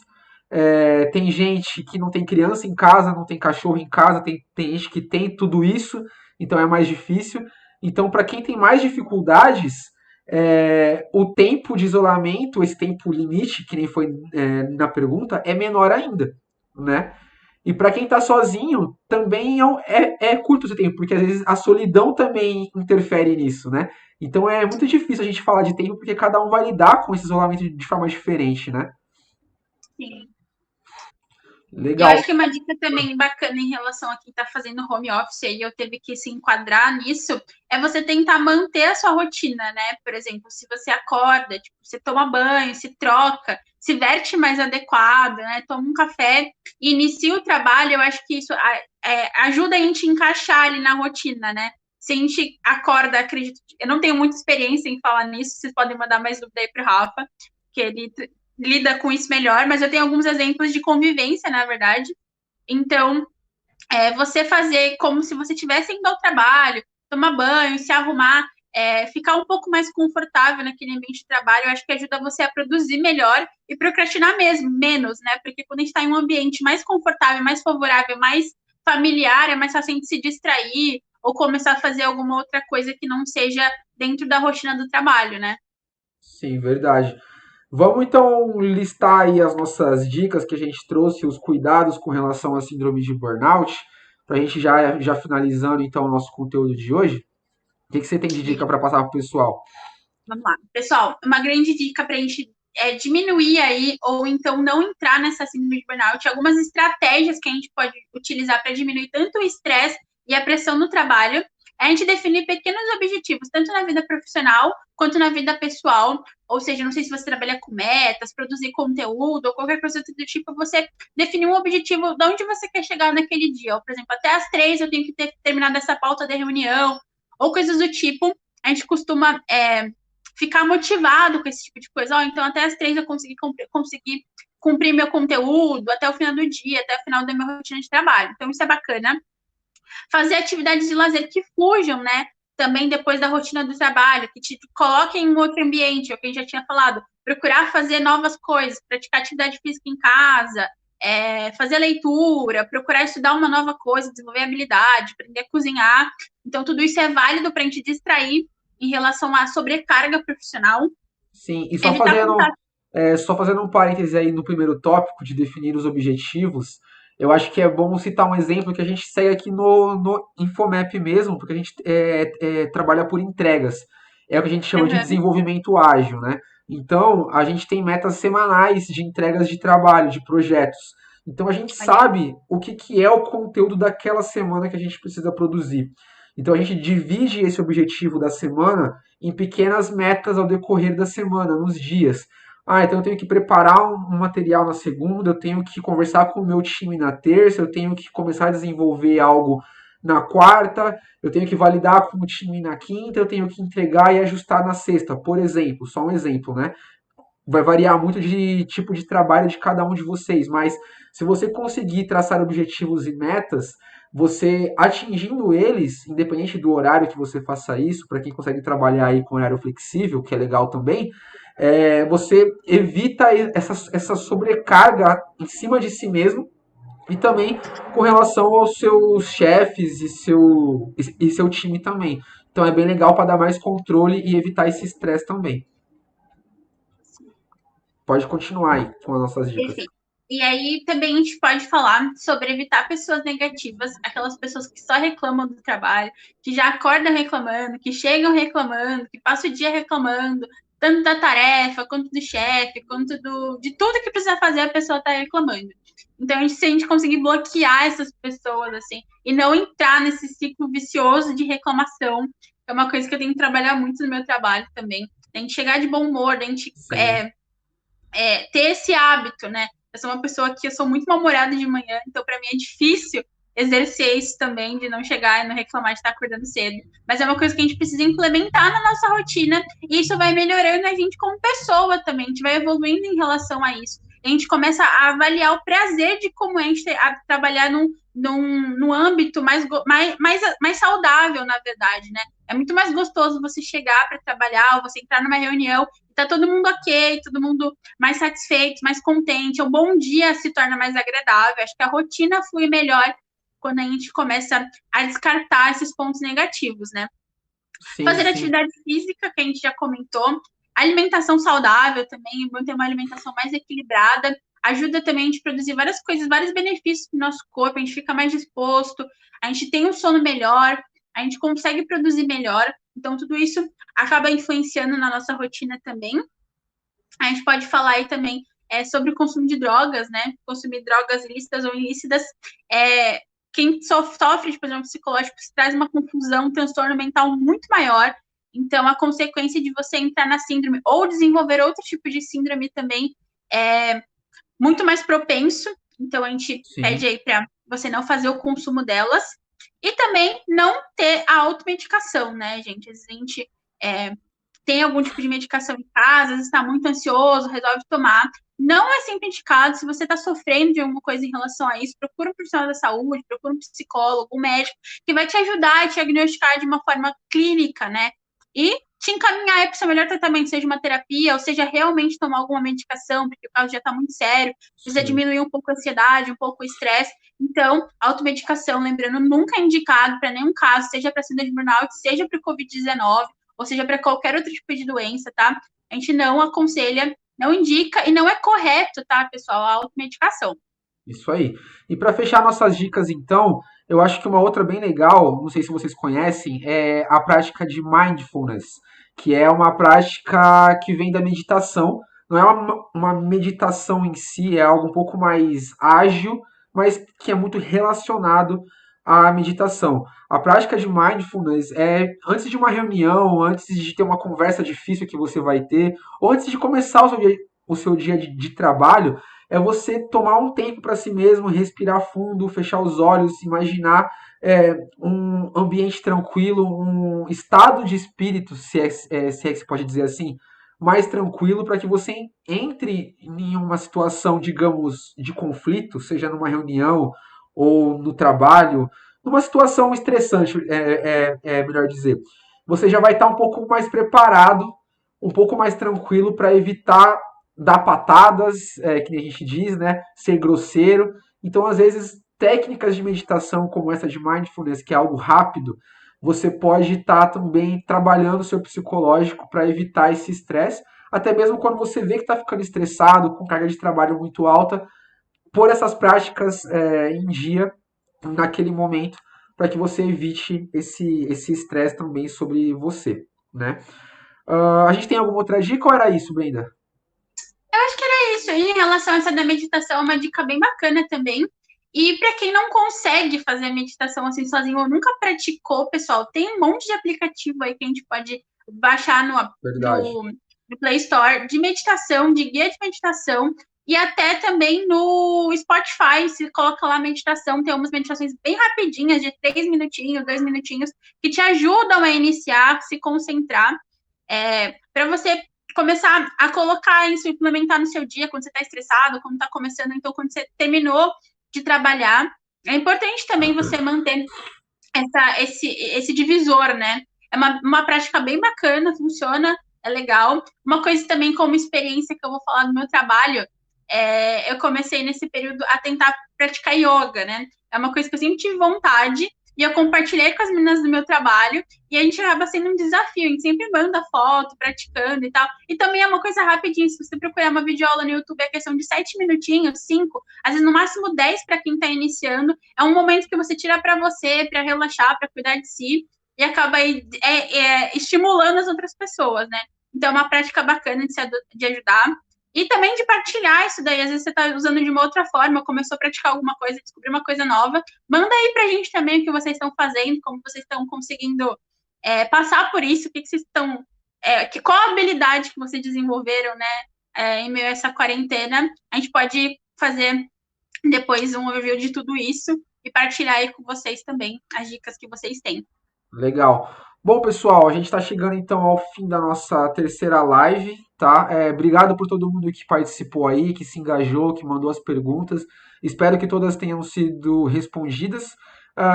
Tem gente que não tem criança em casa, não tem cachorro em casa, tem gente que tem tudo isso, então é mais difícil. Então, para quem tem mais dificuldades, o tempo de isolamento, esse tempo limite, que nem foi na pergunta, é menor ainda, né? E para quem está sozinho, também é curto esse tempo, porque às vezes a solidão também interfere nisso, né? Então é muito difícil a gente falar de tempo, porque cada um vai lidar com esse isolamento de forma diferente, né? Sim. E eu Legal. acho que uma dica também bacana em relação a quem está fazendo home office e eu teve que se enquadrar nisso, é você tentar manter a sua rotina, né? Por exemplo, se você acorda, tipo, você toma banho, se troca, se veste mais adequado, né? Toma um café e inicia o trabalho, eu acho que isso ajuda a gente a encaixar ali na rotina, né? Se a gente acorda, acredito, eu não tenho muita experiência em falar nisso, vocês podem mandar mais dúvida aí para o Rafa, que ele lida com isso melhor, mas eu tenho alguns exemplos de convivência, na verdade. Então, você fazer como se você estivesse indo ao trabalho, tomar banho, se arrumar, ficar um pouco mais confortável naquele ambiente de trabalho, eu acho que ajuda você a produzir melhor e procrastinar mesmo, menos, né? Porque quando a gente está em um ambiente mais confortável, mais favorável, mais familiar, é mais fácil a gente se distrair ou começar a fazer alguma outra coisa que não seja dentro da rotina do trabalho, né? Sim, verdade. Vamos então listar aí as nossas dicas que a gente trouxe, os cuidados com relação à síndrome de burnout, para a gente já finalizando então o nosso conteúdo de hoje. O que você tem de dica para passar para o pessoal? Vamos lá. Pessoal, uma grande dica para a gente diminuir aí, ou então não entrar nessa síndrome de burnout, algumas estratégias que a gente pode utilizar para diminuir tanto o estresse e a pressão no trabalho, é a gente definir pequenos objetivos, tanto na vida profissional quanto na vida pessoal, ou seja, não sei se você trabalha com metas, produzir conteúdo ou qualquer coisa do tipo, você definir um objetivo de onde você quer chegar naquele dia. Ou, por exemplo, até às 3 eu tenho que ter terminado essa pauta de reunião, ou coisas do tipo. A gente costuma ficar motivado com esse tipo de coisa. Então, até às 3 eu consegui cumprir meu conteúdo, até o final do dia, até o final da minha rotina de trabalho. Então, isso é bacana. Fazer atividades de lazer que fujam, né? Também depois da rotina do trabalho, que te coloquem em um outro ambiente, é o que a gente já tinha falado. Procurar fazer novas coisas, praticar atividade física em casa, fazer leitura, procurar estudar uma nova coisa, desenvolver habilidade, aprender a cozinhar. Então, tudo isso é válido para a gente distrair em relação à sobrecarga profissional. Sim, e Evitar contato. só fazendo um parêntese aí no primeiro tópico de definir os objetivos, eu acho que é bom citar um exemplo que a gente segue aqui no Infomap mesmo, porque a gente trabalha por entregas. É o que a gente chama de Uhum. desenvolvimento ágil, né? Então, a gente tem metas semanais de entregas de trabalho, de projetos. Então, a gente sabe o que é o conteúdo daquela semana que a gente precisa produzir. Então, a gente divide esse objetivo da semana em pequenas metas ao decorrer da semana, nos dias. Ah, então eu tenho que preparar um material na segunda, eu tenho que conversar com o meu time na terça, eu tenho que começar a desenvolver algo na quarta, eu tenho que validar com o time na quinta, eu tenho que entregar e ajustar na sexta, por exemplo, só um exemplo, né? Vai variar muito de tipo de trabalho de cada um de vocês, mas se você conseguir traçar objetivos e metas, você atingindo eles, independente do horário que você faça isso, para quem consegue trabalhar aí com horário flexível, que é legal também, você evita essa sobrecarga em cima de si mesmo e também com relação aos seus chefes e seu time também. Então é bem legal para dar mais controle e evitar esse estresse também. Pode continuar aí com as nossas dicas. Perfeito. E aí também a gente pode falar sobre evitar pessoas negativas, aquelas pessoas que só reclamam do trabalho, que já acordam reclamando, que chegam reclamando, que passam o dia reclamando, tanto da tarefa, quanto do chefe, quanto de tudo que precisa fazer, a pessoa está reclamando. Então, se a gente conseguir bloquear essas pessoas, assim, e não entrar nesse ciclo vicioso de reclamação, é uma coisa que eu tenho que trabalhar muito no meu trabalho também. A gente chegar de bom humor, a gente Sim. ter esse hábito, né? Eu sou uma pessoa que eu sou muito mal-humorada de manhã, então para mim é difícil exercer isso também, de não chegar e não reclamar de estar acordando cedo. Mas é uma coisa que a gente precisa implementar na nossa rotina e isso vai melhorando a gente como pessoa também. A gente vai evoluindo em relação a isso. A gente começa a avaliar o prazer de como a gente trabalhar num âmbito mais saudável, na verdade, né? É muito mais gostoso você chegar para trabalhar, ou você entrar numa reunião e tá todo mundo ok, todo mundo mais satisfeito, mais contente. O bom dia se torna mais agradável. Acho que a rotina flui melhor quando a gente começa a descartar esses pontos negativos, né? Sim, Fazer sim. atividade física, que a gente já comentou. Alimentação saudável também, é bom ter uma alimentação mais equilibrada. Ajuda também a gente a produzir várias coisas, vários benefícios para o nosso corpo, a gente fica mais disposto, a gente tem um sono melhor, a gente consegue produzir melhor. Então, tudo isso acaba influenciando na nossa rotina também. A gente pode falar aí também sobre o consumo de drogas, né? Consumir drogas ilícitas ou ilícitas. Quem sofre de problema psicológico traz uma confusão, um transtorno mental muito maior. Então, a consequência de você entrar na síndrome ou desenvolver outro tipo de síndrome também é muito mais propenso. Então, a gente pede Sim. aí para você não fazer o consumo delas. E também não ter a automedicação, né, gente? A gente tem algum tipo de medicação em casa, às vezes está muito ansioso, resolve tomar. Não é sempre indicado. Se você está sofrendo de alguma coisa em relação a isso, procura um profissional da saúde, procura um psicólogo, um médico, que vai te ajudar a te diagnosticar de uma forma clínica, né? E te encaminhar para o seu melhor tratamento, seja uma terapia, ou seja, realmente tomar alguma medicação, porque o caso já está muito sério, precisa Sim. diminuir um pouco a ansiedade, um pouco o estresse. Então, automedicação, lembrando, nunca é indicado para nenhum caso, seja para síndrome de burnout, seja para o Covid-19, ou seja, para qualquer outro tipo de doença, tá? A gente não aconselha, não indica e não é correto, tá, pessoal, a automedicação. Isso aí. E para fechar nossas dicas, então, eu acho que uma outra bem legal, não sei se vocês conhecem, é a prática de mindfulness, que é uma prática que vem da meditação. Não é uma meditação em si, é algo um pouco mais ágil, mas que é muito relacionado à meditação. A prática de mindfulness é antes de uma reunião, antes de ter uma conversa difícil que você vai ter, ou antes de começar o seu dia de trabalho, é você tomar um tempo para si mesmo, respirar fundo, fechar os olhos, imaginar um ambiente tranquilo, um estado de espírito, se é que se pode dizer assim, mais tranquilo para que você entre em uma situação, digamos, de conflito, seja numa reunião ou no trabalho, numa situação estressante, é melhor dizer. Você já vai estar um pouco mais preparado, um pouco mais tranquilo para evitar dar patadas, que a gente diz, né? Ser grosseiro. Então, às vezes, técnicas de meditação como essa de mindfulness, que é algo rápido, você pode estar também trabalhando o seu psicológico para evitar esse estresse. Até mesmo quando você vê que está ficando estressado, com carga de trabalho muito alta, pôr essas práticas em dia naquele momento para que você evite esse estresse também sobre você, né? A gente tem alguma outra dica ou era isso, Brenda? Eu acho que era isso. E em relação a essa da meditação, é uma dica bem bacana também. E para quem não consegue fazer a meditação assim sozinho ou nunca praticou, pessoal, tem um monte de aplicativo aí que a gente pode baixar Verdade. no, no Play Store de meditação, de guia de meditação. E até também no Spotify, se coloca lá meditação, tem umas meditações bem rapidinhas, de 3 minutinhos, 2 minutinhos, que te ajudam a iniciar, se concentrar, para você começar a colocar isso, implementar no seu dia, quando você está estressado, quando está começando, então quando você terminou de trabalhar. É importante também você manter esse divisor, né? É uma prática bem bacana, funciona, é legal. Uma coisa também como experiência que eu vou falar do meu trabalho, eu comecei nesse período a tentar praticar yoga, né? É uma coisa que eu sempre tive vontade, e eu compartilhei com as meninas do meu trabalho, e a gente acaba sendo um desafio, a gente sempre manda foto, praticando e tal. E também é uma coisa rapidinha, se você procurar uma videoaula no YouTube, é questão de 7 minutinhos, 5, às vezes no máximo 10 para quem está iniciando. É um momento que você tira para você, para relaxar, para cuidar de si, e acaba aí, estimulando as outras pessoas, né? Então é uma prática bacana de ajudar. E também de partilhar isso daí. Às vezes você está usando de uma outra forma, começou a praticar alguma coisa, descobriu uma coisa nova. Manda aí pra gente também o que vocês estão fazendo, como vocês estão conseguindo passar por isso, o que vocês estão. Qual a habilidade que vocês desenvolveram, né? Em meio a essa quarentena. A gente pode fazer depois um overview de tudo isso e partilhar aí com vocês também as dicas que vocês têm. Legal. Bom, pessoal, a gente está chegando então ao fim da nossa terceira live, tá? Obrigado por todo mundo que participou aí, que se engajou, que mandou as perguntas. Espero que todas tenham sido respondidas.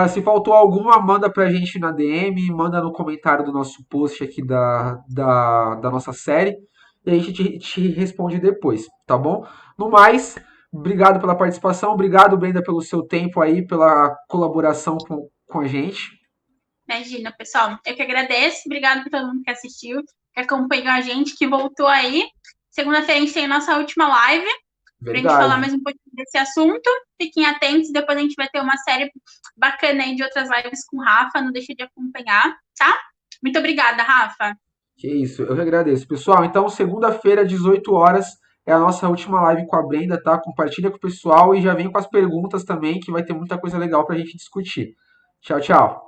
Se faltou alguma, manda pra gente na DM, manda no comentário do nosso post aqui da nossa série, e a gente te responde depois, tá bom? No mais, obrigado pela participação, obrigado, Brenda, pelo seu tempo aí, pela colaboração com a gente. Imagina, pessoal. Eu que agradeço. Obrigado por todo mundo que assistiu, que acompanhou a gente, que voltou aí. Segunda-feira a gente tem a nossa última live para a gente falar Verdade. mais um pouquinho desse assunto. Fiquem atentos. Depois a gente vai ter uma série bacana aí de outras lives com o Rafa. Não deixe de acompanhar, tá? Muito obrigada, Rafa. Que isso, eu que agradeço. Pessoal, então segunda-feira, 18 horas, é a nossa última live com a Brenda, tá? Compartilha com o pessoal e já vem com as perguntas também, que vai ter muita coisa legal pra gente discutir. Tchau, tchau.